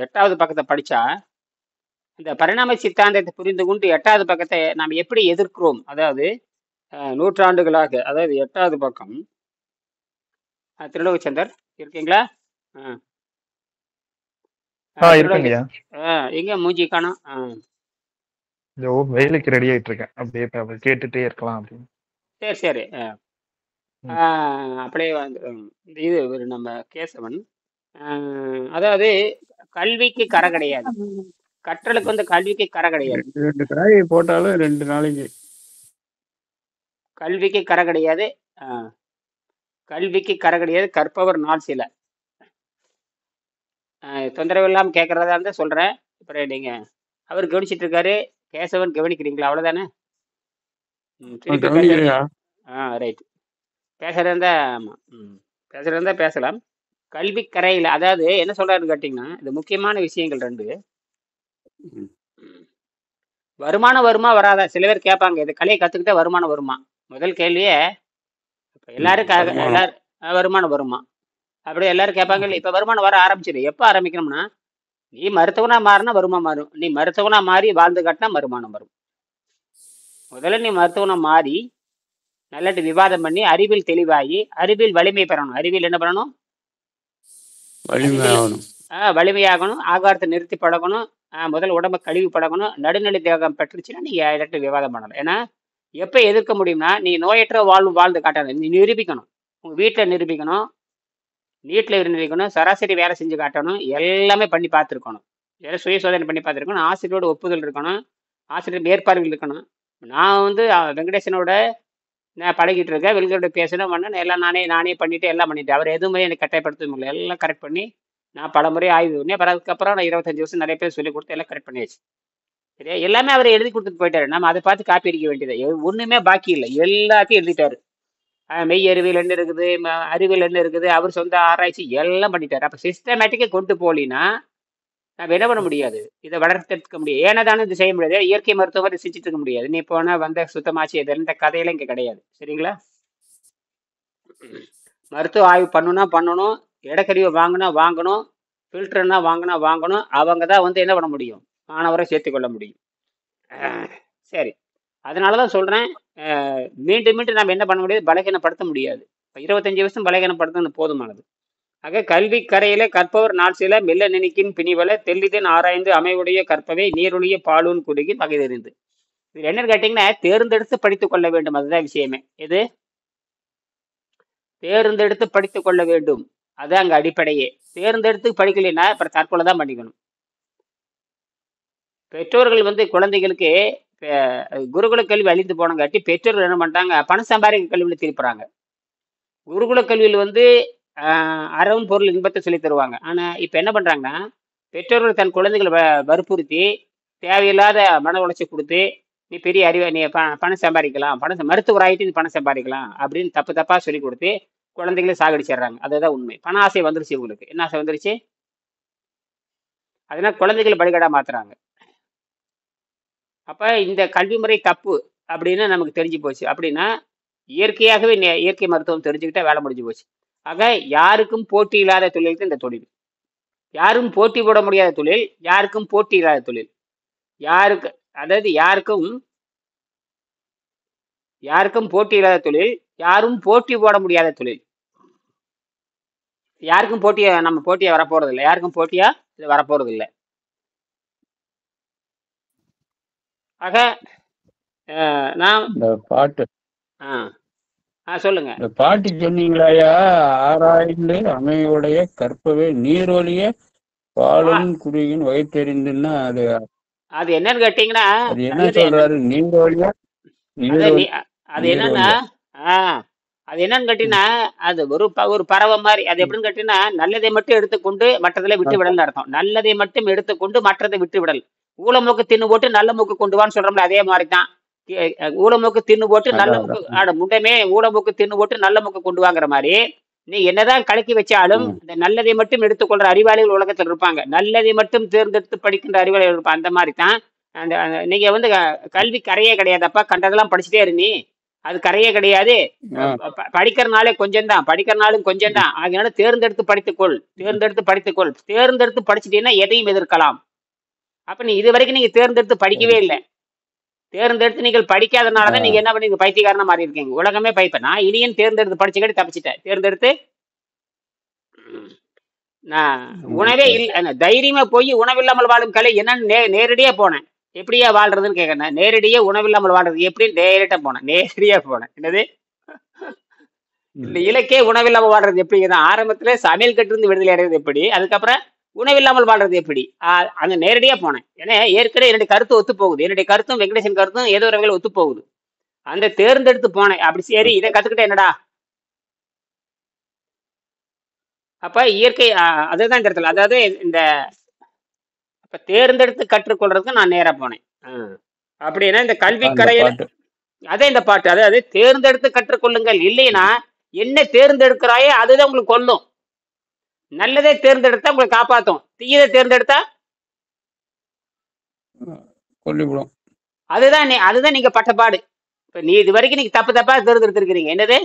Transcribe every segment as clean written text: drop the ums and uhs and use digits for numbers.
8வது பக்கத்தை படிச்சா இந்த பரிணாம சித்தாந்தத்தை புரிந்து கொண்டு 8வது பக்கத்தை நாம் எப்படி எதிர்க்கிறோம், அதாவது நூற்றாண்டுகளாக, அதாவது 8வது பக்கம். திருலோகச்சந்தர் இருக்கீங்களா? ஆ, திருலோக இருக்குங்கய்யா. எங்க மூஞ்சி காணோம். இதோ வேலைக்கு ரெடி ஆயிட்டு இருக்கேன். அப்படியே கேட்டுட்டே இருக்கலாம் அப்படின்னு. சரி சரி. ம். அப்படியே வந்து இது ஒரு நம்ம கேசவன், அதாவது கல்விக்கு கரை கிடையாது, கற்றலுக்கு வந்து கல்விக்கு கரை கிடையாது, 2 காய் போட்டாலும் 2 நாளைக்கு. கல்விக்கு கரை கிடையாது, கல்விக்கு கரை கிடையாது, கற்பவர் நாள் சில. தொந்தரவு இல்லாமல் கேட்கறதா இருந்தால் சொல்கிறேன். அப்புறம் நீங்கள் அவர் கவனிச்சிட்டு இருக்காரு, கேசவன் கவனிக்கிறீங்களா? அவ்வளோதானே. திருப்பி கவனிக்கிறியா? ரைட். பேசுகிறதா இருந்தால் ஆமாம், பேசுகிறதா இருந்தால் பேசலாம். கல்வி கரையில் அதாவது என்ன சொல்கிறாருன்னு கேட்டிங்கன்னா, இது முக்கியமான விஷயங்கள் 2. வருமானம் வருமா வராதா? சில பேர் கேட்பாங்க, இது கலையை கற்றுக்கிட்டா வருமானம் வருமா? முதல் கேள்வியே எல்லாரும் வருமானம் வருமா அப்படி எல்லாரும் கேட்பாங்க. இல்லை, இப்போ வருமானம் வர ஆரம்பிச்சிடு. எப்போ ஆரம்பிக்கணும்னா, நீ மருத்துவனா மாறினா வருமானம் மாறும், நீ மருத்துவனா மாறி வாழ்ந்து காட்டினா வருமானம் வரும். முதல்ல நீ மருத்துவனா மாறி நல்லட்டு விவாதம் பண்ணி அறிவில் தெளிவாகி அறிவில் வலிமை பெறணும். அறிவில் என்ன பண்ணணும்? வலிமையாகணும். ஆகாரத்தை நிறுத்தி பழகணும். முதல் உடம்பை கழுவி பழகணும். நடுநிலை தேகம் பெற்றுச்சுன்னா நீ எதற்கு விவாதம் பண்ணலாம். ஏன்னா எப்போ எதிர்க்க முடியும்னா, நீ நோயற்ற வாழ்ந்து காட்டணும். நீ நிரூபிக்கணும், உங்கள் வீட்டில் நிரூபிக்கணும், வீட்டில் நிரூபிக்கணும், சராசரி வேலை செஞ்சு காட்டணும், எல்லாமே பண்ணி பார்த்துருக்கணும், எல்லாம் சுய சோதனை பண்ணி பார்த்துருக்கணும், ஆசிரியரோட ஒப்புதல் இருக்கணும், ஆசிரியர் மேற்பார்வையில் இருக்கணும். நான் வந்து வெங்கடேசனோட நான் பழகிட்டு இருக்கேன், வெங்கடோட பேசணும் பண்ண எல்லாம் நானே பண்ணிட்டு எல்லாம் பண்ணிட்டேன். அவர் எதுவுமே எனக்கு கட்டாயப்படுத்த முடியல, எல்லாம் கரெக்ட் பண்ணி நான் பல முறை ஆய்வு பண்ணி அதுக்கப்புறம் நான் 25 வருஷம் நிறைய பேர் சொல்லி கொடுத்து எல்லாம் கரெக்ட் பண்ணியாச்சு. சரியா? எல்லாமே அவர் எழுதி கொடுத்துட்டு போயிட்டாரு. நம்ம அதை பார்த்து காப்பி அடிக்க வேண்டியது ஒன்றுமே பாக்கி இல்லை, எல்லாத்தையும் எழுதிட்டாரு. மெய் அறிவியல் என்ன இருக்குது, அறிவியல் என்ன இருக்குது, அவர் சொந்த ஆராய்ச்சி எல்லாம் பண்ணிட்டாரு. அப்போ சிஸ்டமேட்டிக்காக கொண்டு போலின்னா நம்ம என்ன பண்ண முடியாது, இதை வளர்த்தெடுக்க முடியாது. ஏனதானே இது செய்ய முடியாது, இயற்கை மருத்துவம் மாதிரி செஞ்சுட்டு இருக்க முடியாது. நீ போனால் வந்த சுத்தமாச்சு, இது இந்த கதையெல்லாம் இங்கே கிடையாது. சரிங்களா? மருத்துவ ஆய்வு பண்ணணும், இடக்கறிவை வாங்கணும், ஃபில்டர்னா வாங்கணும். அவங்க தான் வந்து என்ன பண்ண முடியும், மாணவரை சேர்த்துக்கொள்ள முடியும். சரி, அதனால தான் சொல்கிறேன், மீண்டும் நம்ம என்ன பண்ண முடியாது, பலகீனப்படுத்த முடியாது. இப்போ 25 வருஷம் பலகீனப்படுத்த போதுமானது. ஆக கல்வி கரையில கற்பவர் நாள் சில மெல்ல நினைக்கின் பிணிவல தெல்லிதன் ஆராய்ந்து அமைவுடைய கற்பவை நீரொழிய பாலூன் குறுகி பகைதறிந்து. இது என்னன்னு கேட்டீங்கன்னா, தேர்ந்தெடுத்து படித்துக் கொள்ள வேண்டும். அதுதான் விஷயமே. எது? தேர்ந்தெடுத்து படித்துக் கொள்ள வேண்டும். அது அங்க அடிப்படையே. தேர்ந்தெடுத்து படிக்கலைன்னா அப்புறம் தற்கொலை தான் பண்ணிக்கணும். பெற்றோர்கள் வந்து குழந்தைகளுக்கு குருகுல கல்வி அழிந்து போனங்காட்டி பெற்றோர்கள் என்ன பண்ணிட்டாங்க, பணம் சம்பாதிக்க கல்வியில் திருப்புறாங்க. குருகுல கல்வியில் வந்து அறவும் பொருள் இன்பத்தை சொல்லி தருவாங்க. ஆனால் இப்போ என்ன பண்ணுறாங்கன்னா, பெற்றோர்கள் தன் குழந்தைகளை வற்புறுத்தி தேவையில்லாத மன உளைச்சி கொடுத்து, நீ பெரிய அறிவை, நீ பணம் சம்பாதிக்கலாம், மருத்துவர் ஆகிட்டு நீ பணம் சம்பாதிக்கலாம் அப்படின்னு தப்பாக சொல்லி கொடுத்து குழந்தைகளை சாகடிச்சிடுறாங்க. அதுதான் உண்மை. பண ஆசை வந்துருச்சு உங்களுக்கு. என்ன ஆசை வந்துருச்சு? அதனால் குழந்தைகளை பலிகடா மாத்துறாங்க. அப்போ இந்த கல்வி முறை தப்பு அப்படின்னு நமக்கு தெரிஞ்சு போச்சு. அப்படின்னா இயற்கையாகவே இயற்கை மருத்துவம் தெரிஞ்சுக்கிட்டா வேலை முடிஞ்சு போச்சு. ஆக யாருக்கும் போட்டி இல்லாத தொழிலுக்கு இந்த தொழில், யாரும் போட்டி போட முடியாத தொழில், யாருக்கும் போட்டி இல்லாத தொழில், அதாவது யாருக்கும் போட்டி இல்லாத தொழில், யாரும் போட்டி போட முடியாத தொழில். யாருக்கும் நம்ம போட்டியா வரப்போறது இல்லை, யாருக்கும் போட்டியா இது வரப்போறது இல்லை. ஆக நான் பாட்டு சொல்லுங்க. இந்த பாட்டு சொன்னீங்களாயா, ஆராய்ந்து அமையுடைய கற்பவே நீரொலிய பாலும் குடியின் வயிற்றெறிந்துன்னா அது என்னன்னு கேட்டீங்கன்னா, அது என்ன சொல்றாரு? நீரொலிய அது என்னன்னா, அது என்னன்னு கேட்டீங்கன்னா, அது ஒரு பறவை மாதிரி. அது எப்படின்னு கேட்டீங்கன்னா, நல்லதை மட்டும் எடுத்துக்கொண்டு மற்றதில் விட்டு விடல் அர்த்தம். நல்லதை மட்டும் எடுத்துக்கொண்டு மற்றதை விட்டு விடல். ஊழமூக்கு தின்னு போட்டு நல்ல மூக்கு கொண்டு வான்னு சொல்றோம்ல, அதே மாதிரி தான். ஊழமூக்கு தின்னு போட்டு நல்ல மூக்கு முண்டமே ஊழமூக்கு தின்னு போட்டு நல்ல மூக்கு கொண்டு வாங்குற மாதிரி, நீ என்னதான் கலக்கி வச்சாலும் இந்த நல்லதை மட்டும் எடுத்துக்கொள்ற அறிவாளிகள் உலகத்தில் இருப்பாங்க. நல்லதை மட்டும் தேர்ந்தெடுத்து படிக்கின்ற அறிவாளிகள் இருப்பாங்க. அந்த மாதிரி தான் அந்த நீங்க வந்து கல்வி கரையே கிடையாதப்பா, கண்டதெல்லாம் படிச்சுட்டே இரு. நீ அது கரையே கிடையாது. ஆ, படிக்கிறனாலே கொஞ்சம் தான், படிக்கிறனாலும் கொஞ்சம் தான். அதனால தேர்ந்தெடுத்து படித்துக்கொள், தேர்ந்தெடுத்து படித்துக்கொள். தேர்ந்தெடுத்து படிச்சுட்டீங்கன்னா எதையும் எதிர்க்கலாம். அப்ப நீ இது வரைக்கும் நீங்க தேர்ந்தெடுத்து படிக்கவே சரி. இல்லை. தேர்ந்தெடுத்து நீங்கள் படிக்காதனால ஆ, தான் நீங்க என்ன பண்ணீங்க, பைத்தியக்காரனா மாறி இருக்கீங்க. உலகமே பயப்ப நான் இனியும் தேர்ந்தெடுத்து படிச்சுக்கிட்டு தப்பிச்சிட்டேன். தேர்ந்தெடுத்து நான் உணவே சரி. இல்ல தைரியமா போய் உணவில்லாமல் வாழும் கலை என்னன்னு நேரடியா போனேன். எப்படியா வாழ்றதுன்னு கேட்கறேன். நேரடியா உணவில்லாமல் வாழ்றது எப்படின்னு டைரக்டா போனேன். நேரடியா போனேன். என்னது இந்த ம். இலக்கே உணவில்லாமல் வாழ்றது எப்படிங்கிறதான். ஆரம்பத்துல சமையல் கட்டிருந்து விடுதலை அடைவது எப்படி, அதுக்கப்புறம் உணவில்லாமல் வாழ்றது எப்படி, அங்க நேரடியா போனேன். ஏன்னா ஏற்கனவே என்னுடைய கருத்து ஒத்து போகுது. என்னுடைய கருத்தும் வெங்கடேசன் கருத்தும் ஏதோ ஒரு வகையில் ஒத்து போகுது. அந்த தேர்ந்தெடுத்து போனேன். அப்படி சரி இதை கத்துக்கிட்ட என்னடா. அப்ப இயற்கை அதுதான் இந்த இடத்துல, அதாவது இந்த இப்ப தேர்ந்தெடுத்து கற்றுக்கொள்றதுக்கு நான் நேரா போனேன். அப்படின்னா இந்த கல்வி அதான் இந்த கரையில பாட்டு. அதே இந்த பாட்டு, அதாவது தேர்ந்தெடுத்து கற்றுக்கொள்ளுங்கள். இல்லைன்னா என்ன தேர்ந்தெடுக்கிறாயோ அதுதான் உங்களுக்கு கொல்லும். நல்லதே தேர்ந்தெடுத்தா உங்களை காப்பாத்தும், தீயதை தேர்ந்தெடுத்தா சொல்லிவிடும். அதுதான் நீங்க பட்டப்பாடு. இப்ப நீ இது வரைக்கும் நீங்க தப்பு தப்பா தேர்ந்தெடுத்திருக்கிறீங்க. என்னது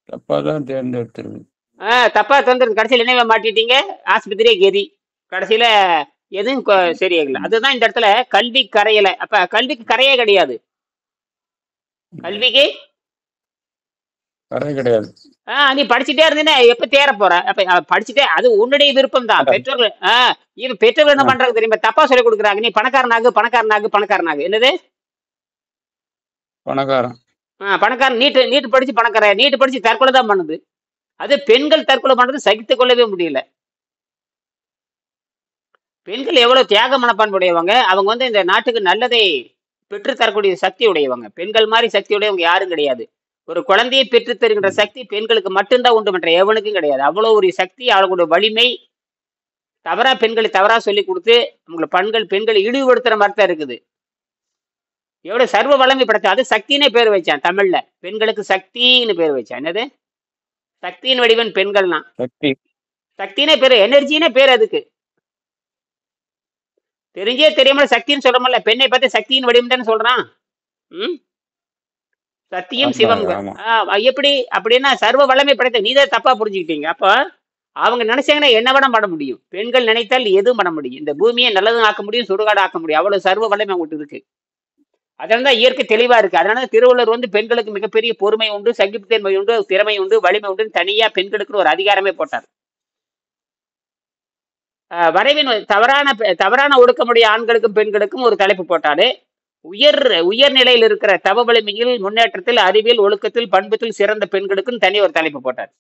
தப்பா தான் தேர்ந்தெடுத்துருக்கு. தப்பா தேர்ந்தெடுத்து கடைசியில் என்ன மாட்டிட்டீங்க, ஆஸ்பத்திரியே கெதி. கடைசியில எதுவும் சரியாகல. அதுதான் இந்த இடத்துல கல்வி கரையல. அப்ப கல்விக்கு கரையே கிடையாது. கல்விக்கு கரை கிடையாது. நீ படிச்சுட்டே இருந்தீங்கன்னா எப்ப தேர போற. அப்ப படிச்சுட்டே அது உன்னுடைய விருப்பம் தான். பெற்றோர்கள் இது பெற்றோர்கள் என்ன ஆ, பண்றாங்க தெரியுமா, தப்பா சொல்லி கொடுக்குறாங்க. நீ பணக்காரனாகு பணக்காரனாகு பணக்காரனாகு. என்னது பணக்காரன். பணக்காரன் நீட்டு படிச்சு பணக்கார, நீட்டு படிச்சு தற்கொலை தான் பண்ணுது. அது பெண்கள் தற்கொலை பண்றது சகித்துக் கொள்ளவே முடியல. பெண்கள் எவ்வளவு தியாக மனப்பான்பு உடையவங்க. அவங்க வந்து இந்த நாட்டுக்கு நல்லதை பெற்று தரக்கூடிய சக்தி உடையவங்க. பெண்கள் மாதிரி சக்தி உடையவங்க யாரும் கிடையாது. ஒரு குழந்தையை பெற்று தருகின்ற சக்தி பெண்களுக்கு மட்டும்தான் உண்டு, மற்ற எவனுக்கும் கிடையாது. அவ்வளவு ஒரு சக்தி, அவங்களுடைய வலிமை. தவறா பெண்களை தவறா சொல்லி கொடுத்து அவங்களை பெண்களை இழிவுபடுத்துற மாதிரி தான் இருக்குது. எவ்வளவு சர்வ வளமை படைத்த, அது சக்தினே பேர் வச்சான் தமிழ்ல. பெண்களுக்கு சக்தின்னு பேர் வச்சான். என்னது சக்தியின் வடிவன் பெண்கள்னா. சக்தி. சக்தினே பேரு, எனர்ஜினே பேர் அதுக்கு. தெரிஞ்சே தெரியாமல சக்தின்னு சொல்றோம்ல, பெண்ணை பார்த்து சக்தியின் வடிவம் தானே சொல்றான். சத்தியம் சிவம். ஆமா. எப்படி அப்படின்னா சர்வ வல்லமை படைத்த, நீதான் தப்பா புரிஞ்சுக்கிட்டீங்க. அப்ப அவங்க நினைச்சாங்கன்னா என்ன வேணா பண்ண முடியும். பெண்கள் நினைத்தால் எதுவும் பண்ண முடியும். இந்த பூமியை நல்லதும் ஆக்க முடியும், சுடுகாடு ஆக்க முடியும். அவ்வளவு சர்வ வல்லமை அவங்ககிட்ட இருக்கு. அதனாலதான் இயற்கை தெளிவா இருக்கு. அதனால திருவள்ளுவர் வந்து பெண்களுக்கு மிகப்பெரிய பொறுமை உண்டு, சகிப்புத்தன்மை உண்டு, திறமை உண்டு, வலிமை உண்டு, தனியா பெண்களுக்கு ஒரு அதிகாரமே போட்டார். வரைவின் தவறான ஒடுக்கமுடைய ஆண்களுக்கும் பெண்களுக்கும் ஒரு தலைப்பு போட்டாரு. உயர்நிலையில் இருக்கிற தவ வலிமையில், முன்னேற்றத்தில், அறிவியல், ஒழுக்கத்தில், பண்பத்தில் சிறந்த பெண்களுக்கும் தனி ஒரு தலைப்பு போட்டார்.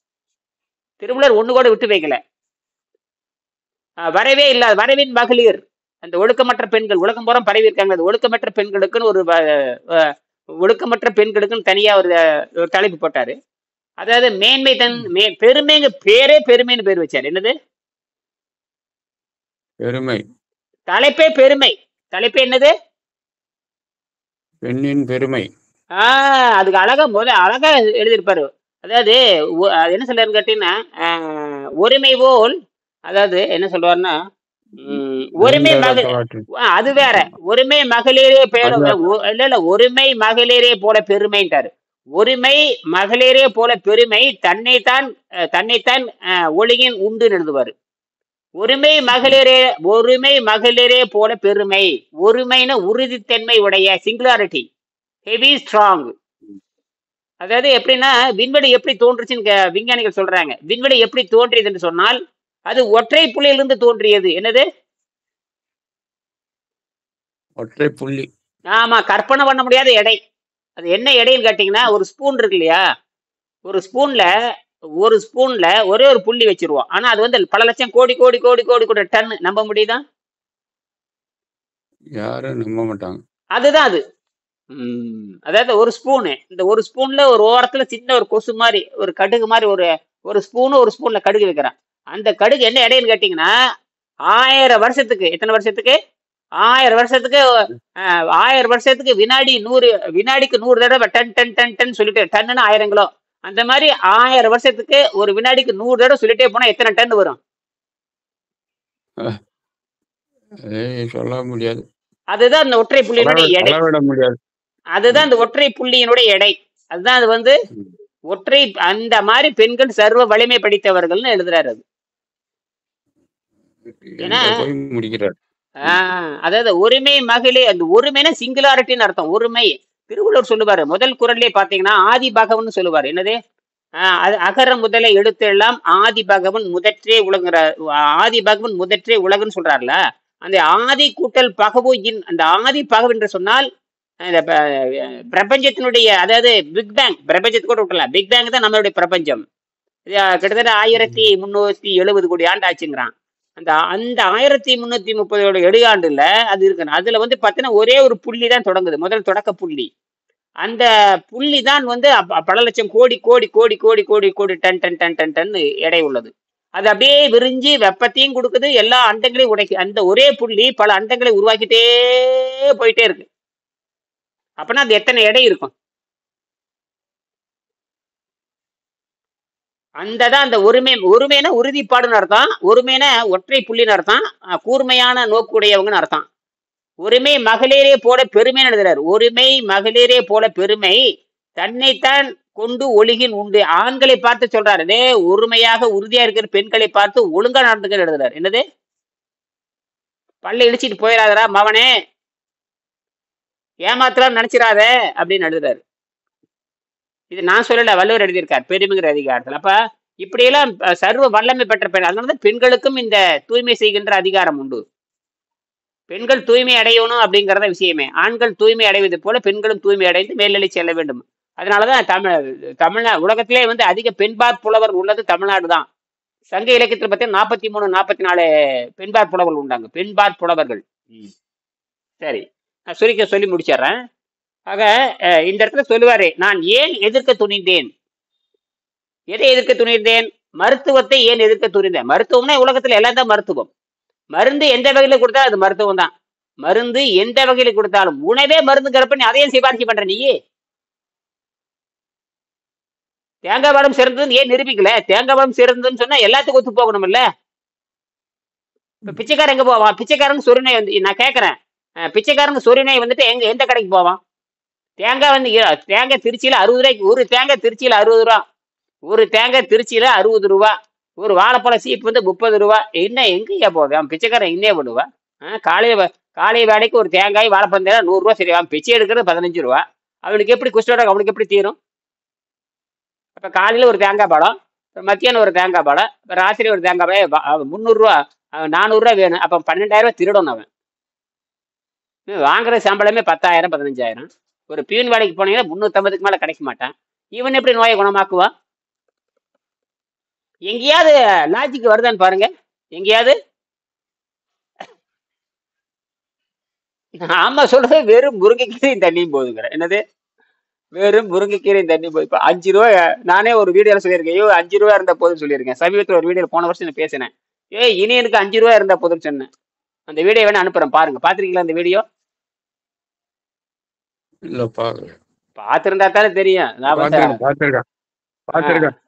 திருவள்ளுவர் ஒண்ணு கூட விட்டு வைக்கல. வரவே இல்லாத வரவின் மகளிர், அந்த ஒழுக்கமற்ற பெண்கள் உலகம் பூரா பரவி இருக்காங்க. அந்த ஒழுக்கமற்ற பெண்களுக்குன்னு ஒழுக்கமற்ற பெண்களுக்குன்னு தனியா ஒரு தலைப்பு போட்டாரு. அதாவது மேன்மை பெருமைங்க பேரே பெருமைன்னு பேர் வச்சாரு. என்னது பெருமை. தலைப்பே பெருமை. தலைப்பே என்னது, பெண்ணின் பெருமை. அதுக்கு அழகா எழுதியிருப்பாரு. அதாவது அது என்ன சொல்றாருன்னு கேட்டீங்கன்னா, ஒருமை போல், அதாவது என்ன சொல்றாருன்னா, ஒருமை அது வேற. ஒருமை மகளிரே இல்ல ஒருமை மகளிரே போல பெருமைன்றாரு. ஒருமை மகளிரே போல பெருமை தன்னைத்தான் ஒளியின் உண்டு எழுதுவாரு. ஒருமை மகளிரே போல பெருமை. ஒருமைன்னு உறுதித்தன்மை உடைய, சிங்குலாரிட்டி, ஹெவி, ஸ்ட்ராங். அதாவது எப்படின்னா விண்வெளி எப்படி தோன்றுச்சுன்னு விஞ்ஞானிகள் சொல்றாங்க. விண்வெளி எப்படி தோன்றியது என்று சொன்னால் அது ஒற்றை புள்ளியிலிருந்து தோன்றியது. என்னது ஒற்றை புள்ளி. ஆமா, கற்பனை பண்ண முடியாத எடை. அது என்ன எடைன்னு கேட்டீங்கன்னா, ஒரு ஸ்பூன் இருக்கு இல்லையா, ஒரு ஸ்பூன்ல ஒரே ஒரு புள்ளி வச்சிருவோம். ஆனா அது வந்து பல லட்சம் கோடி கோடி கோடி கோடி கோடி டன். நம்ப முடியுதா? யாரும் நம்ப மாட்டாங்க. அதுதான் அது. அதாவது ஒரு ஸ்பூனு, இந்த ஒரு ஸ்பூன்ல ஒரு ஓரத்துல சின்ன ஒரு கொசு மாதிரி, ஒரு கடுகு மாதிரி, ஒரு ஸ்பூன்ல கடுகு வைக்கிறான். அந்த கடுகு என்ன எடைன்னு கேட்டீங்கன்னா 1000 வருஷத்துக்கு, எத்தனை வருஷத்துக்கு, 1000 வருஷத்துக்கு, 1000 வருஷத்துக்கு வினாடிக்கு 100 தடவை டன் டன் டன் டன் சொல்லிட்டு, டன்னு 1000 கிலோ. அந்த மாதிரி 1000 வருஷத்துக்கு ஒரு வினாடிக்கு 100 தடவை சொல்லிட்டே போனா எத்தனை டன் வரும்? சொல்ல முடியாது. அதுதான் அந்த ஒற்றை புள்ளியினுடைய எடை. முடியாது. அதுதான் அந்த ஒற்றை புள்ளியினுடைய எடை. அதுதான் அது வந்து ம். ஒற்றை அந்த மாதிரி பெண்கள் சர்வ வலிமை படித்தவர்கள்னு எழுதுறாரு அது. ஏன்னா எங்க போய் முடிக்கிறார். அதாவது ஒருமை மகளிர், அந்த ஒருமைனா சிங்குலாரிட்டின்னு அர்த்தம். ஒருமை திருவள்ளுவர் சொல்லுவாரு முதல் குறள்லயே பாத்தீங்கன்னா ஆதி பகவன் சொல்லுவாரு. என்னது? அது அகர முதல எழுத்து எல்லாம் ஆதி பகவன் முதற்றே உலகுற, ஆதி பகவன் முதற்றே உலகுன்னு சொல்றாருல. அந்த ஆதி கூட்டல் பகவு அந்த ஆதி பகவு என்று சொன்னால் இந்த பிரபஞ்சத்தினுடைய, அதாவது பிக் பேங், பிரபஞ்சத்துக்கு கூட விட்டலாம், பிக் பேங் தான் நம்மளுடைய பிரபஞ்சம். கிட்டத்தட்ட 1370 கோடி ஆண்டு ஆச்சுங்கிறான். அந்த அந்த 1330 எழுஆண்டுல அது இருக்கணும். அதுல வந்து பார்த்தீங்கன்னா ஒரே ஒரு புள்ளி தான் தொடங்குது, முதல் தொடக்க புள்ளி. அந்த புள்ளி தான் வந்து பல லட்சம் கோடி கோடி கோடி கோடி கோடி கோடி done done done done done எடை உள்ளது. அது அப்படியே விரிஞ்சு வெப்பத்தையும் கொடுக்குது, எல்லா அண்டங்களையும் உடைக்கு. அந்த ஒரே புள்ளி பல அண்டங்களை உருவாக்கிட்டே போயிட்டே இருக்கு. அப்பனா அது எத்தனை எடை இருக்கும்? அந்த ஒருமை. ஒருமைனா உறுதிப்பாடுன்னு அர்த்தம். ஒருமைனா ஒற்றை புள்ளின்னு அர்த்தம். கூர்மையான நோக்குடையவங்கன்னு அர்த்தம். ஒருமை மகளிரே போல பெருமைன்னு எழுதுறாரு. ஒருமை மகளிரே போல பெருமை தன்னைத்தான் கொண்டு ஒழுகின் உண்டு. ஆண்களை பார்த்து சொல்றாரு, அதே ஒருமையாக உறுதியா இருக்கிற பெண்களை பார்த்து ஒழுங்கா நடந்துக்க எழுதுறாரு. என்னது? பல்ல இடிச்சிட்டு போயிடாதரா மவனே, ஏமாத்தலாம் நினைச்சிடாத அப்படின்னு எழுதுறாரு. இது நான் சொல்லல, வள்ளுவர் எழுதியிருக்கார் பெருமைங்கிற அதிகாரத்தில். அப்ப இப்படியெல்லாம் சர்வ வல்லமை பெற்ற பெண். அதனாலதான் பெண்களுக்கும் இந்த தூய்மை செய்கின்ற அதிகாரம் உண்டு. பெண்கள் தூய்மை அடையணும் அப்படிங்கிறத விஷயமே. ஆண்கள் தூய்மை அடைவது போல பெண்களும் தூய்மை அடைந்து மேல்நிலை செல்ல வேண்டும். அதனாலதான் தமிழ்நாடு உலகத்திலே வந்து அதிக பெண்பாற் புலவர் உள்ளது தமிழ்நாடு தான். சங்க இலக்கியத்தில் பார்த்தீங்கன்னா 43 44 பெண்பாற் புலவர்கள் உண்டாங்க, பெண்பாற் புலவர்கள். சரி, நான் சுருக்க சொல்லி முடிச்சிடுறேன். ஆக இந்த இடத்துல சொல்லுவாரு, நான் ஏன் எதிர்க்க துணிந்தேன். எதை எதிர்க்க துணிந்தேன்? மருத்துவத்தை ஏன் எதிர்க்க துணிந்தேன்? மருத்துவம்னா உலகத்துல எல்லாம் தான் மருத்துவம். மருந்து எந்த வகையில கொடுத்தாலும் அது மருத்துவம் தான். மருந்து எந்த வகையில கொடுத்தாலும், உணவே மருந்துங்கிறப்ப நீ அதையும் சிபாரிசு பண்ற. நீ தேங்காய் பழம் சிறந்ததுன்னு ஏன் நிரூபிக்கல? தேங்காய் பழம் சிறந்ததுன்னு சொன்னா எல்லாத்துக்கும் ஒத்து போகணும் இல்ல? இப்ப பிச்சைக்காரன் எங்க போவான்? பிச்சைக்காரங்க சொரினை வந்து, நான் கேட்கறேன், பிச்சைக்காரங்க சொரினை வந்துட்டு எந்த கடைக்கு போவான்? தேங்காய் வந்து தேங்காய் திருச்சியில 60 ரூபாய்க்கு ஒரு தேங்காய், திருச்சியில 60 ரூபா ஒரு தேங்காய், திருச்சியில 60 ரூபா. ஒரு வாழைப்பழம் சீப்பு வந்து 30 ரூபா. என்ன எங்கேயா போவேன்? அவன் பிச்சைக்காரன் என்னையே பண்ணுவான்? காலை வேலைக்கு ஒரு தேங்காய் வாழைப்பழம் தேவை 100 ரூபா. சரி, அவன் பிச்சை எடுக்கிறது 15 ரூபா. அவனுக்கு எப்படி குஷ்டோட அவனுக்கு எப்படி தீரும்? அப்ப காலையில ஒரு தேங்காய் பழம், மத்தியானம் ஒரு தேங்காய் பழம், ராத்திரி ஒரு தேங்காய் பழம், 300 ரூபா 400 ரூபா வேணும். அப்ப 12,000 ரூபாய் திருடணும் அவன். வாங்குற சம்பளமே 10,000 15,000. ஒரு பியூன் வேலைக்கு போனீங்கன்னா 350க்கு மேல கிடைக்க மாட்டான். இவன் எப்படி நோயை குணமாக்குவான்? எங்கேயாவது லாஜிக் வருதான்னு பாருங்க. எங்கேயாவது ஆமா சொல்றது வெறும் முருங்கைக்கீரையும் தண்ணியும் போதுங்கிற. என்னது? வெறும் முருங்கைக்கீரையும் தண்ணி போய். இப்ப 5 ரூபா, நானே ஒரு வீடியோல சொல்லியிருக்கேன், ஐயோ 5 ரூபா இருந்தா போதும்னு சொல்லியிருக்கேன். சமீபத்தில் ஒரு வீடியோல போன வருஷம் பேசினேன், இனி எனக்கு 5 ரூபா இருந்தா போதும்னு சொன்னேன். அந்த வீடியோ வேணா அனுப்புறேன் பாருங்க. பாத்திருக்கீங்களா அந்த வீடியோ? இல்ல பாக்கல. பாத்திருந்தா தானே தெரியும்.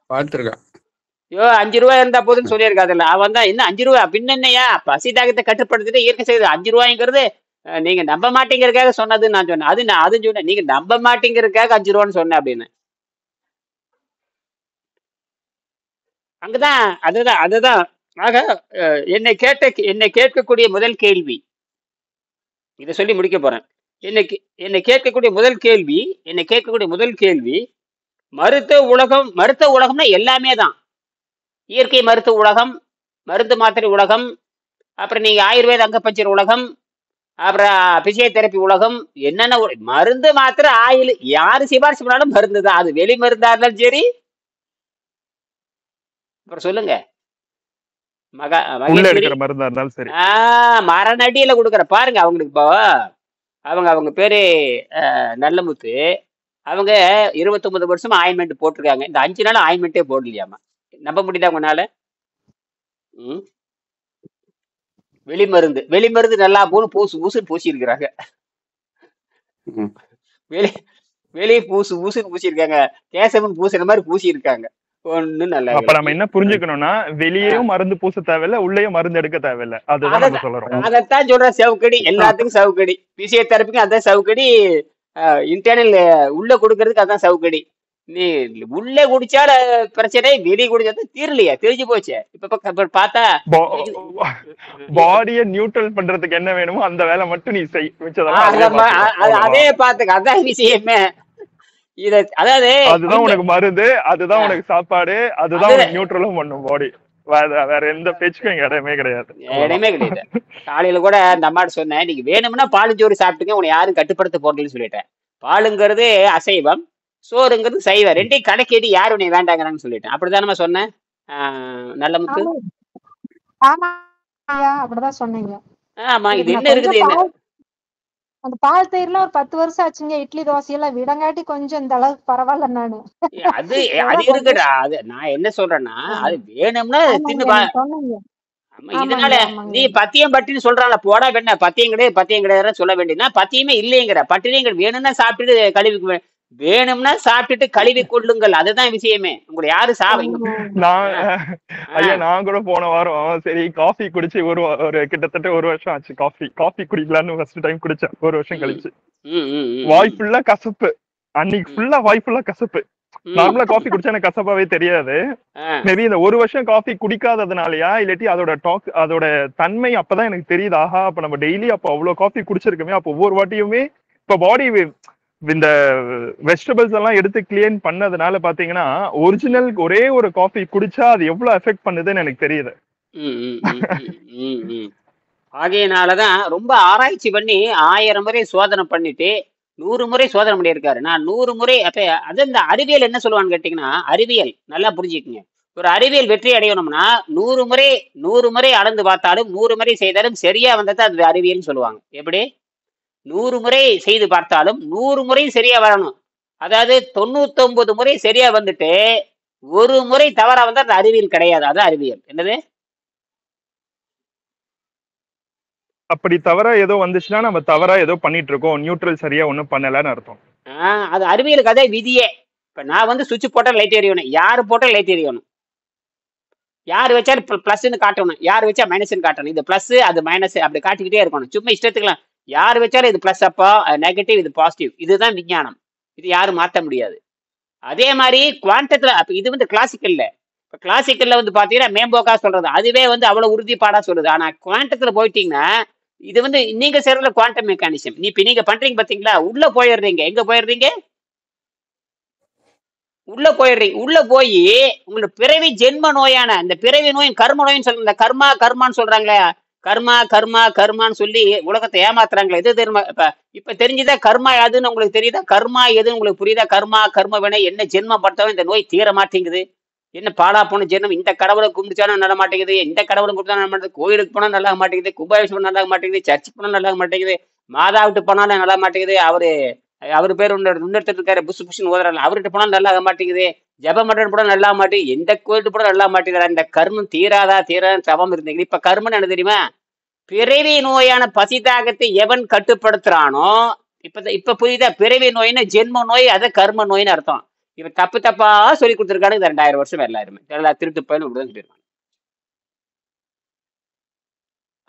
பாத்துருக்கேன். ஐயோ 5 ரூபா இருந்தா போதுன்னு சொல்லியிருக்காதுல்ல. அவன் தான் இன்னும் 5 ரூபா பின்ன என்னையா பசி தாகத்தை கட்டுப்படுத்திட்டு இயற்கை செய்யுது. 5 ரூபாய்ங்கிறது நீங்க நம்ப மாட்டேங்கிறதுக்காக சொன்னதுன்னு நான் சொன்னேன். அது சொன்னேன், நீங்க நம்ப மாட்டேங்கிறதுக்காக 5 ரூபான்னு சொன்னேன் அப்படின்னு. அங்கதான் அதுதான். ஆக என்னை கேட்கக்கூடிய முதல் கேள்வி, இதை சொல்லி முடிக்க போறேன். என்னை கேட்கக்கூடிய முதல் கேள்வி, மருத்துவ உலகம்னா எல்லாமே தான். இயற்கை மருத்துவ உலகம், மருந்து மாத்திரை உலகம், அப்புறம் நீங்க ஆயுர்வேத அங்கப்பஞ்சர் உலகம், அப்புறம் பிசியோதெரப்பி உலகம், என்னென்ன மருந்து மாத்திரை ஆயில் யாரு சிபாரிசு பண்ணாலும் மருந்து தான். அது வெளி மருந்தா இருந்தாலும் சரி. அப்புறம் சொல்லுங்க, மரணடியில கொடுக்குற பாருங்க. அவங்களுக்கு இப்போ அவங்க பேரு நல்லமுத்து. அவங்க 29 வருஷமா ஆயின்மெண்ட் போட்டிருக்காங்க. இந்த 5 நாள் ஆயின்மெண்ட்டே போடலையாமா. நம்ப முடியுதா உங்களால? வெளிமருந்து நல்லா போன்னு பூசி இருக்கிறாங்க. வெளி பூசுன்னு பூசிருக்காங்க. கேசவன் பூசுற மாதிரி பூசி இருக்காங்க. ஒண்ணு நல்லா. அப்ப நம்ம என்ன புரிஞ்சுக்கணும்னா, வெளியேயும் மருந்து பூச தேவையில்ல, உள்ளேயும் மருந்து எடுக்க தேவையில்ல. அதுதான் நம்ம சொல்றோம். அதைத்தான் சொல்ற. சவுக்கடி எல்லாத்துக்கும் சவுக்கடி. பிசியோதெரபிக்கும் அதான் சவுக்கடி, இன்டர்னல் உள்ள கொடுக்கறதுக்கு அதான் சவுக்கடி. நீ உள்ளே குடிச்சால பிரச்சனை, வெளியே குடிச்சது தீரலையா, தெரிஞ்சு போச்சு. இப்ப பார்த்தா பாடிய நியூட்ரல் பண்றதுக்கு என்ன வேணுமோ அந்த வேலை மட்டும் நீ செய், மிச்சதெல்லாம் அதுவே பாத்துக்கும். அதே அவ்வளவுதான். பார்த்துக்க, அதான் விஷயமே. இத அதாவது அதுதான் உனக்கு மருந்து, அதுதான் உனக்கு சாப்பாடு, அதுதான் உனக்கு நியூட்ரலும் பண்ணும் பாடி. வேற எந்த பேச்சுக்கும் இங்க இடமே கிடையாது. இடமே கிடையாது. காலையில கூட அந்த அம்மாட்ட சொன்னேன், நீங்க வேணும்னா பாலுஞ்சோறு சாப்பிட்டுங்க, உன்னை யாரும் கட்டுப்படுத்த போறதுன்னு சொல்லிட்டேன். பாலுங்கிறது அசைவம், சோறுங்கிறது சைவம், ரெண்டையும் கணக்கேடி யார் உன்னை வேண்டாங்கிறான்னு சொல்லிட்டேன். அப்படிதான் நம்ம சொன்னேன். நல்ல முத்து. ஆமா ஐயா, அப்படிதான் சொன்னீங்க. ஆமா, இது நான் என்ன இருக்குது கொஞ்சம் என்ன? அந்த பால் தயிர்ல ஒரு 10 வருஷம் ஆச்சுங்க. இட்லி தோசை எல்லாம் விடங்காட்டி கொஞ்சம் இந்த அளவுக்கு பரவாயில்ல. நானு அது அது இருக்குடா. அது நான் என்ன சொல்றேன்னா, அது வேணும்னா தின்னு பா. சொன்னீங்க. ஆமா, இதனால நீ பத்தியம் பட்டினி சொல்றாங்க, போடா வேணா பத்தியம் கிடையாது, பத்தியம் கிடையாது சொல்ல வேண்டியதுனா பத்தியமே இல்லைங்கிற, பட்டினிங்கிற. வேணும்னா சாப்பிட்டுட்டு கழுவி, வேணும்னா சாப்பிட்டுட்டு கழுவி கொள்ளுங்கள், அதுதான் விஷயமே. உங்களை யாரு நான் கூட போன வாரம் சரி காஃபி குடிச்சு ஒரு கிட்டத்தட்ட 1 வருஷம் ஆச்சு. காஃபி குடிக்கலான்னு ஃபர்ஸ்ட் டைம் குடிச்சேன் 1 வருஷம் கழிச்சு. வாய் ஃபுல்லா கசப்பு, அன்னைக்கு ஃபுல்லா வாய் ஃபுல்லா கசப்பு. நார்மலா காஃபி குடிச்சா எனக்கு கசப்பாவே தெரியாது. மேபி இந்த 1 வருஷம் காஃபி குடிக்காததுனாலயா இல்லாட்டி அதோட தன்மை அப்பதான் எனக்கு தெரியுது. ஆஹா, அப்ப நம்ம டெய்லி அப்ப அவ்வளவு காஃபி குடிச்சிருக்கோமே, அப்ப ஒவ்வொரு வாட்டியுமே இப்ப பாடி இந்த வெஜிடபிள்ஸ் எல்லாம் எடுத்து கிளீன் பண்ணதுனால பாத்தீங்கன்னா ஒரிஜினல் ஒரே ஒரு காஃபி குடிச்சா அது எவ்வளவு எஃபெக்ட் பண்ணுதுன்னு எனக்கு தெரியுது. ஆகையினாலதான் ரொம்ப ஆராய்ச்சி பண்ணி 1000 முறை சோதனை பண்ணிட்டு 100 முறை சோதனை பண்ணியிருக்காரு. நான் 100 முறை. அப்ப அது இந்த அறிவியல் என்ன சொல்லுவான்னு கேட்டீங்கன்னா, அறிவியல் நல்லா புரிஞ்சுக்குங்க. ஒரு அறிவியல் வெற்றி அடையணும்னா 100 முறை அளந்து பார்த்தாலும் 100 முறை செய்தாலும் சரியா வந்தது அது அறிவியல்னு சொல்லுவாங்க. எப்படி? 100 முறை செய்து பார்த்தாலும் 100 முறை சரியா வரணும். அதாவது 99 முறை சரியா வந்துட்டு 1 முறை தவறா வந்தா அது அறிவியல் கிடையாது. அதான் அறிவியல். என்னது? அப்படி தவறா ஏதோ வந்துச்சுன்னா நம்ம தவறா ஏதோ பண்ணிட்டு இருக்கோம், நியூட்ரல் சரியா ஒண்ணும் பண்ணலன்னு அர்த்தம். அது அறிவியலுக்கு அதே விதியே. இப்ப நான் சுவிட்ச் போட்டா லைட் எரியணும், யாரு போட்டா லைட் எரியணும், யார் வச்சாலும் பிளஸ்ன்னு காட்டணும், யார் வச்சா மைனஸ்ன்னு காட்டணும். இது பிளஸ் அது மைனஸ் அப்படி காட்டிக்கிட்டே இருக்கணும். சும்மா இஷ்டத்துக்கலாம் யார் வச்சாலும் இது பிளஸ் அப்பா, நெகட்டிவ் இது பாசிட்டிவ். இதுதான் விஞ்ஞானம். இது யாரும் மாற்ற முடியாது. அதே மாதிரி குவாண்டத்துல அப்ப இது கிளாசிக்கல்ல. இப்ப கிளாசிக்கல்ல பாத்தீங்கன்னா மேம்போக்கா சொல்றது, அதுவே அவ்வளவு உறுதிப்பாடா சொல்லுது. ஆனா குவாண்டத்துல போயிட்டீங்கன்னா இது நீங்க செய்யறதுல குவாண்டம் மெக்கானிசம். இப்ப நீங்க பண்றீங்க பாத்தீங்களா, உள்ள போயிடுறீங்க. எங்க போயிடுறீங்க? உள்ள போயிடுறீங்க. உள்ள போய் உங்களுக்கு பிறவி ஜென்ம நோயான இந்த பிறவி நோயும் கர்ம நோயும் சொல்ற, இந்த கர்மான்னு சொல்றாங்களே, கர்மான்னு சொல்லி உலகத்தை ஏமாத்துறாங்களே. எது தெரியுமா? இப்ப தெரிஞ்சுதா கர்மா எதுன்னு உங்களுக்கு தெரியுதா? கர்மா எதுன்னு உங்களுக்கு புரியுதா? கர்ம வினை என்ன ஜென்மம் படுத்தவன் இந்த நோய் தீர மாட்டேங்குது. என்ன பாலா போன ஜென்மம். இந்த கடவுளை கும்பிடுச்சாலும் நல்ல மாட்டேங்குது, இந்த கடவுளை கும்பிட்டா நல்ல மாட்டேங்குது, கோயிலுக்கு போனா நல்லா மாட்டேங்குது, கும்பாபிஷேகம் நல்லா மாட்டேங்குது, சர்ச்சுக்கு போனா நல்லா மாட்டேங்குது, மாதா விட்டு போனாலும் நல்லா மாட்டேங்குது. அவரு பேர் முன்னெடுத்துட்டு இருக்காரு, புஷுன்னு ஓதுறாரு, அவர்கிட்ட போனா நல்லா மாட்டேங்குது, ஜபம் பண்றது கூட நல்லா மாட்டேங்குது, எந்த கோயிலுக்கு கூட நல்லா மாட்டேங்குது. இந்த கர்மம் தீராத தவம் இருந்தீங்க. இப்ப கர்மம் என்ன தெரியுமா? பிறவி நோயான பசிதாகத்தை எவன் கட்டுப்படுத்துறானோ, இப்ப புரியுதா? பிறவி நோயின்னு ஜென்ம நோய், அதை கர்ம நோயின்னு அர்த்தம். இவன் தப்பா சொல்லி கொடுத்துருக்காரு. இந்த 2000 வருஷம் எல்லாருமே திருட்டு போயின்னு இப்படிதான் சொல்லிருக்காங்க.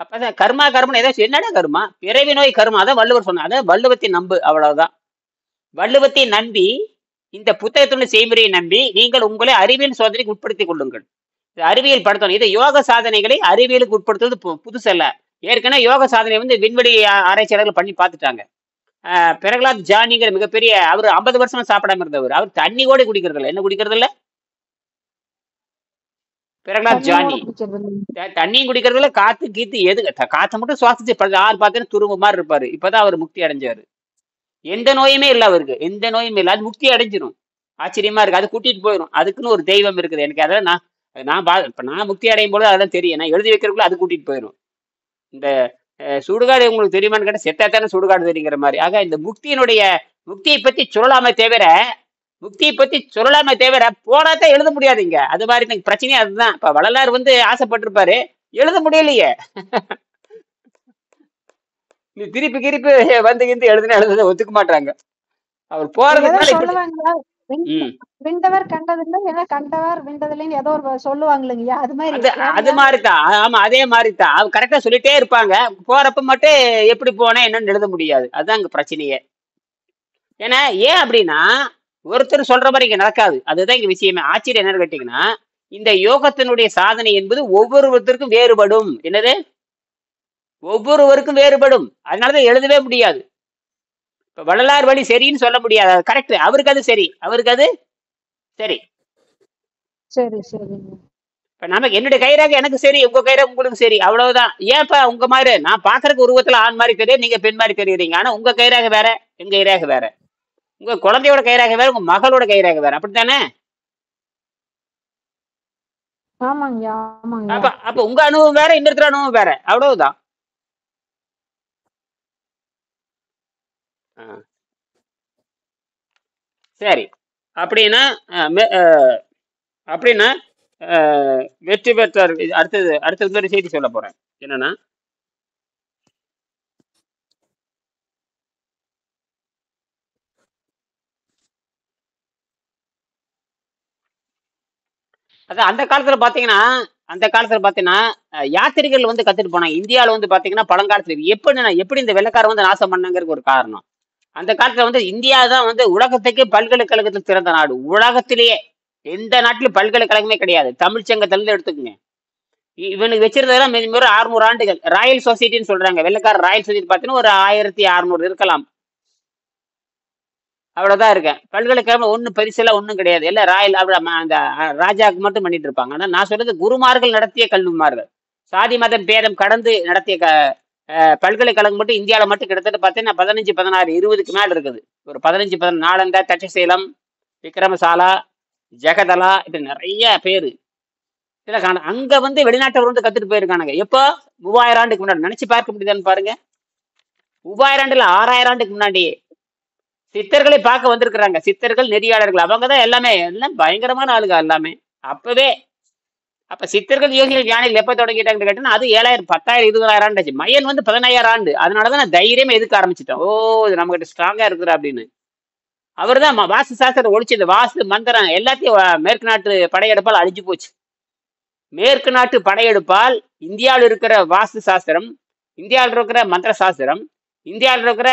அப்பதான் கர்மன் ஏதாச்சும் என்னடா கர்மா? பிறவி நோய் கர்மா. அதான் வள்ளுவர் சொன்ன. அதான் வள்ளுவத்தை நம்பு, அவ்வளவுதான். வள்ளுவத்தை நம்பி இந்த புத்தகத்தினுடைய செய்முறையை நம்பி நீங்கள் உங்களை அறிவியல் சோதனைக்கு உட்படுத்திக் கொள்ளுங்கள். அறிவியல் படுத்தணும். இது யோக சாதனைகளை அறிவியலுக்கு உட்படுத்துவது புதுசல்ல. ஏற்கனவே யோக சாதனை விண்வெளி ஆராய்ச்சியாளர்கள் பண்ணி பார்த்துட்டாங்க. பிரகலாத் ஜானிங்கிற மிகப்பெரிய அவர் 50 வருஷமா சாப்பிடாம இருந்தவர். அவர் தண்ணி கூட குடிக்கிறது இல்லை. என்ன குடிக்கிறது இல்ல? பிரகலாத் ஜானி தண்ணியும் குடிக்கிறது இல்ல, கீத்து எது காற்றை மட்டும் சுவாசிச்சு ஆள் பார்த்தீங்கன்னா துரும்பு மாதிரி இருப்பாரு. இப்பதான் அவர் முக்தி அடைஞ்சாரு. எந்த நோயுமே இல்லை அவருக்கு, எந்த நோயுமே இல்லை. அது முக்தி அடைஞ்சிடும். ஆச்சரியமா இருக்கு. அது கூட்டிட்டு போயிடும். அதுக்குன்னு ஒரு தெய்வம் இருக்குது. எனக்கு அதெல்லாம் நான் முக்தி அடையும் போது அதெல்லாம் தெரியும். நான் எழுதி வைக்கிறதுக்குள்ள அது கூட்டிட்டு போயிடும். இந்த சுடுகாடு உங்களுக்கு தெரியுமான்னு கேட்ட செத்தாத்தானே சுடுகாடு தெரியுங்கிற மாதிரி. ஆக இந்த முக்தியை பத்தி சொல்லலாமே தவிர போராத்தான் எழுத முடியாதுங்க. அது மாதிரி எனக்கு பிரச்சனையே அதுதான். இப்ப வள்ளலார் ஆசைப்பட்டிருப்பாரு, எழுத முடியலையே. நீ திருப்பி எழுதுனதை ஒத்துக்க மாட்டாங்க. அவர் போறதுனால விண்டவர் கண்டதில்லை, ஏன்னா கண்டவர் விண்டதில்லைன்னு ஏதோ ஒரு சொல்லுவாங்க. அது மாதிரிதான். ஆமா, அதே மாதிரிதான். அவங்க கரெக்டா சொல்லிட்டே இருப்பாங்க. போறப்ப மட்டும் எப்படி போனேன் என்னன்னு எழுத முடியாது. அதுதான் அங்க பிரச்சனையே. ஏன்னா ஏன் அப்படின்னா ஒருத்தர் சொல்ற மாதிரி இங்க நடக்காது. அதுதான் இங்க விஷயமே. ஆச்சரியம் என்னன்னு கேட்டீங்கன்னா, இந்த யோகத்தினுடைய சாதனை என்பது ஒவ்வொருவருக்கும் வேறுபடும். என்னது? ஒவ்வொருவருக்கும் வேறுபடும். அதனாலதான் எழுதவே முடியாது. இப்ப வள்ளலார் வழி சரின்னு சொல்ல முடியாது. அது கரெக்ட். அவருக்கு அது சரி. அவருக்கு அது சரி. சரி சரிங்க. இப்ப நமக்கு என்னுடைய கைராக எனக்கு சரி, உங்க கைராக உங்களுக்கு சரி, அவ்வளவுதான். ஏன்ப்பா உங்க மாதிரி நான் பாக்குறதுக்கு உருவத்துல ஆண் மாதிரி தெரியும், நீங்க பெண் மாதிரி தெரியுறீங்க. ஆனா உங்க கைராக வேற, எங்க கைராக வேற, உங்க குழந்தையோட கைராக வேற, உங்க மகளோட கைராக வேற, அப்படித்தானே? ஆமாங்கய்யா ஆமாங்கய்யா. அப்ப அப்ப உங்க அனுபவம் வேற, இன்னொருத்தர் அனுபவம் வேற, அவ்வளவுதான். ஆ, சரி. அப்படின்னா அப்படின்னா வெற்றி பெற்றார். அடுத்தது ஒரு செய்தி சொல்ல போறேன். என்னன்னா, அதான் அந்த காலத்துல பாத்தீங்கன்னா யாத்திரிகள் வந்து கத்துட்டு போனாங்க. இந்தியாவில வந்து பாத்தீங்கன்னா பழங்காலத்துல எப்படி இந்த வெள்ளக்காரன் வந்து நாசம் பண்ணாங்கிறதுக்கு ஒரு காரணம். அந்த காலத்துல வந்து இந்தியா தான் வந்து உலகத்துக்கே பல்கலைக்கழகத்தில் சிறந்த நாடு. உலகத்திலேயே எந்த நாட்டிலும் பல்கலைக்கழகமே கிடையாது. தமிழ்ச்சங்கத்திலிருந்து எடுத்துக்கோங்க. இவனுக்கு வச்சிருந்ததெல்லாம் மிஞ்சி 600 ஆண்டுகள். ராயல் சொசைட்டின்னு சொல்றாங்க. வெள்ளக்கார ராயல் சொசைட்டி பார்த்தீங்கன்னா ஒரு 1600 இருக்கலாம். அவ்வளவுதான் இருக்கேன். பல்கலைக்கழகம் ஒன்றும் பெருசெல்லாம் ஒன்றும் கிடையாது. எல்லாம் ராயல் அந்த ராஜாவுக்கு மட்டும் பண்ணிட்டு இருப்பாங்க. ஆனா நான் சொல்றது குருமார்கள் நடத்திய கல்விமார்கள், சாதி மதம் பேதம் கடந்து நடத்திய பல்கலைக்கழகம் மட்டும் இந்தியாவில மட்டும் கிட்டத்தட்ட பார்த்தீங்கன்னா 15, 16, 20க்கு மேல இருக்குது. ஒரு 15, 14 நாலந்தா, தட்சசீலம், விக்ரமசாலா, ஜெகதலா, இது நிறைய பேரு இதுல காணும். அங்க வந்து வெளிநாட்டவர் வந்து கத்துட்டு போயிருக்கானுங்க. எப்போ? 3000 ஆண்டுக்கு முன்னாடி. நினைச்சு பார்க்க முடியுதான்னு பாருங்க. 3000 ஆண்டுல 6000 ஆண்டுக்கு முன்னாடியே சித்தர்களை பார்க்க வந்திருக்கிறாங்க. சித்தர்கள், நெறியாளர்கள், அவங்கதான் எல்லாமே. எல்லாம் பயங்கரமான ஆளுங்க எல்லாமே. அப்பவே அப்ப சித்தர்கள், யோகிகள், ஞானிகள் எப்ப தொடங்கிட்டாங்கன்னு கேட்டீங்கன்னா அது 7000, 10,000, 20,000 ஆண்டு. மயன் வந்து 15,000 ஆண்டு. அதனாலதான் நான் தைரியமே எதுக்க ஆரம்பிச்சிட்டேன். இது நம்ம கிட்ட ஸ்ட்ராங்கா இருக்கிற அப்படின்னு. அவர் தான் வாஸ்து சாஸ்திரம் ஒழிச்சது. வாஸ்து மந்திரம் எல்லாத்தையும் மேற்கு நாட்டு படையெடுப்பால் அழிஞ்சு போச்சு. மேற்கு நாட்டு படையெடுப்பால் இந்தியாவில் இருக்கிற வாஸ்து சாஸ்திரம், இந்தியாவில் இருக்கிற மந்திர சாஸ்திரம், இந்தியாவில் இருக்கிற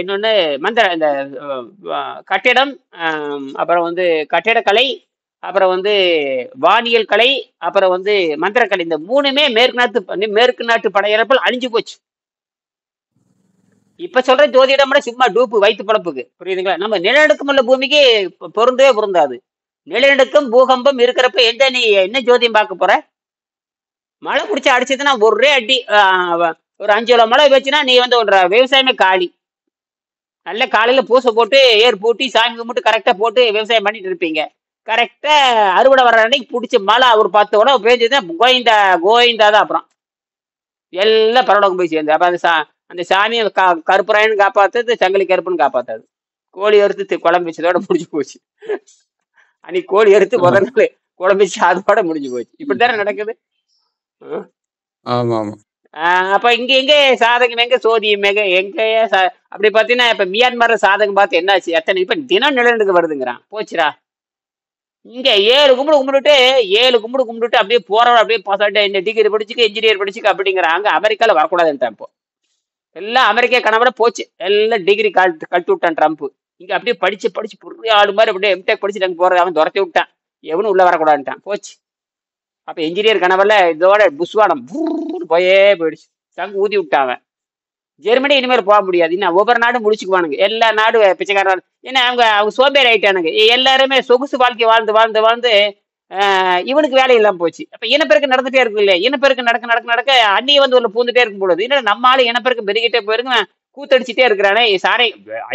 இன்னொன்று இந்த கட்டிடம், அப்புறம் வந்து கட்டிடக்கலை, அப்புறம் வந்து வானியல் கலை, அப்புறம் வந்து மந்திரக்கலை, இந்த 3மே மேற்கு நாட்டு படையெடுப்பால் அழிஞ்சு போச்சு. இப்ப சொல்ற ஜோதிடம் சும்மா டூப்பு வயிற்று பழப்புக்கு, புரியுதுங்களா? நம்ம நிலநடுக்கம் உள்ள பூமிக்கு பொருந்தவே பொருந்தாது. நிலநடுக்கம், பூகம்பம் இருக்கிறப்ப நீ என்ன ஜோதியம் பார்க்க போற? மழை பிடிச்சி அடிச்சதுன்னா ஒரே அடி, ஒரு 5 கிலோ மழை வச்சுன்னா நீ வந்து ஒரு விவசாயமே காலி. நல்ல காலையில பூசை போட்டு ஏர் பூட்டி சாமி கும்பிட்டு கரெக்டா போட்டு விவசாயம் பண்ணிட்டு இருப்பீங்க. கரெக்டா அறுவடை வர்ற அன்னைக்கு பிடிச்ச மழை ஒரு 10 உடம்பு பேஞ்சதுன்னா கோயிந்தா தான். அப்புறம் எல்லாம் பரவடம் போய் சேர்ந்து. அப்ப அந்த சாமியை கருப்பராயன்னு காப்பாத்துது, சங்கிலி கருப்புன்னு காப்பாத்தாது. கோழி அறுத்து குழம்பு வச்சதோட முடிஞ்சு போச்சு. அன்னைக்கு கோழி அறுத்து முதல் நாள் குழம்பு வச்சு அதோட முடிஞ்சு போச்சு. இப்படித்தானே நடக்குது. அப்ப இங்க எங்க சாதகம், எங்க சோதியம், எங்க அப்படி பாத்தீங்கன்னா இப்ப மியான்மர்ல சாதகம் பார்த்து என்னாச்சு? எத்தனை இப்ப தினம் நிலநடுக்கம் வருதுங்கிறான். போச்சுரா. இங்க 7 கும்பிடு கும்பிட்டு அப்படியே போறவன் அப்படியே பாசாட்டு இந்த டிகிரி படிச்சுக்க, இன்ஜினியர் படிச்சுக்க அப்படிங்கிறாங்க. அமெரிக்கால வரக்கூடாதுன்ட்டான். இப்போ எல்லாம் அமெரிக்கா கனவுல போச்சு. எல்லாம் டிகிரி கழட்டி விட்டான் ட்ரம்ப். இங்க அப்படியே படிச்சு புரிய ஆளு மாதிரி அப்படியே எம்டெக் படிச்சுட்டு அங்க போறது அவன் துரத்தி விட்டான். எவனும் உள்ள வரக்கூடாதுன்ட்டான். போச்சு. அப்ப இன்ஜினியர் கனவுல இதோட புஸ்வானம் போயிடுச்சு. சங்கு ஊதி விட்டான். ஜெர்மனி இனிமேல் போக முடியாது. இன்னும் ஒவ்வொரு நாடும் முடிச்சுக்குவானுங்க. எல்லா நாடும் பிச்சைக்கார. ஏன்னா அவங்க சோம்பேறி ஆயிட்டானுங்க. எல்லாருமே சொகுசு வாழ்க்கை வாழ்ந்து இவனுக்கு வேலை இல்லாம போச்சு. அப்ப இனப்பெருக்கு நடந்துட்டே இருக்கு இல்லையா? இனப்பெருக்கு நடக்க அந்நிய வந்து உள்ள பூந்துட்டே இருக்கும் போது இன்னும் நம்ம ஆளு இனப்பெருக்கு பெருகிட்டே போயிருங்க. கூத்தடிச்சுட்டே இருக்கிறானே.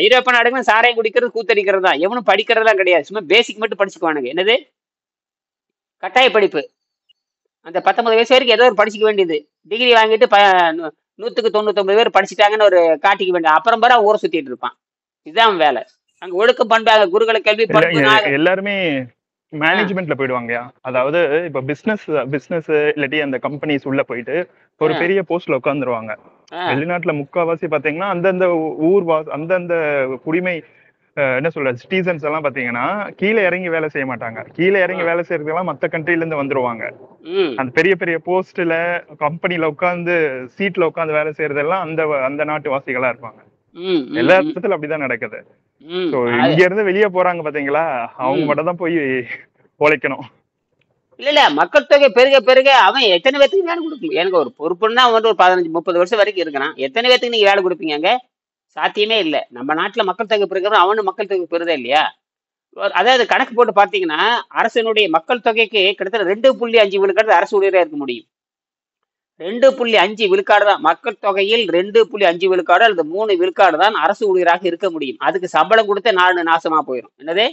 ஐரோப்பிய நாடுகள் சாராயம் குடிக்கிறது, கூத்தடிக்கிறது தான். எவனும் படிக்கிறதுலாம் கிடையாது. சும்மா பேசிக் மட்டும் படிச்சுக்குவானுங்க. என்னது? கட்டாய படிப்பு. அந்த 19 வயசு வரைக்கும் ஏதோ ஒரு படிச்சுக்க வேண்டியது. டிகிரி வாங்கிட்டு 100க்கு 99 பேர் படிச்சுட்டாங்கன்னு ஒரு காட்டிக்க வேண்டிய. அப்புறம் பாரு ஊரை சுத்திட்டு இருப்பான். இதுதான் வேலை. அங்க ஒழுக்க பண்பு, குருகளை கல்வி எல்லாருமே மேனேஜ்மெண்ட்ல போயிடுவாங்க. அதாவது இப்ப பிசினஸ் இல்லாட்டி அந்த கம்பெனிஸ் உள்ள போயிட்டு ஒரு பெரிய போஸ்ட்ல உட்காந்துருவாங்க. வெளிநாட்டுல முக்காவாசி பாத்தீங்கன்னா அந்தந்த அந்தந்த குடிமை என்ன சொல்ற சிட்டிசன்ஸ் எல்லாம் பாத்தீங்கன்னா கீழே இறங்கி வேலை செய்ய மாட்டாங்க. கீழே இறங்கி வேலை செய்யறதுக்கெல்லாம் மத்த கண்ட்ரில இருந்து வந்துருவாங்க. அந்த பெரிய பெரிய போஸ்ட்ல கம்பெனில உட்காந்து சீட்ல உட்காந்து வேலை செய்யறதெல்லாம் அந்த நாட்டு வாசிகளா இருப்பாங்க. ம் ம் எல்லா ம் இடத்துல அப்படிதான் நடக்குது. ம் சோ அது இங்க இருந்து வெளியே போறாங்க பாத்தீங்களா, அவங்க ம் மட்டும் தான் போய் உழைக்கணும். இல்ல மக்கள் தொகை பெருக பெருக அவன் எத்தனை பேத்துக்கு வேலை கொடுக்கும்? எனக்கு ஒரு பொறுப்புன்னா வந்து ஒரு 15 30 வருஷம் வரைக்கும் இருக்கிறான். எத்தனை பேத்துக்கு நீங்க வேலை கொடுப்பீங்க அங்க? சாத்தியமே இல்ல. நம்ம நாட்டுல மக்கள் தொகை பெருகிறோம், அவனும் மக்கள் தொகை பெறுதா இல்லையா? அதாவது கணக்கு போட்டு பார்த்தீங்கன்னா, அரசனுடைய மக்கள் தொகைக்கு கிட்டத்தட்ட 2.5 விழுக்காடு அரசு ஊழியரா இருக்க முடியும். 2.5 விழுக்காடு தான் மக்கள் தொகையில் 2.5 விழுக்காடு அல்லது 3 விழுக்காடு தான் அரசு ஊழியராக இருக்க முடியும். அதுக்கு சம்பளம் கொடுத்த நாடு நாசமா போயிடும். என்னது?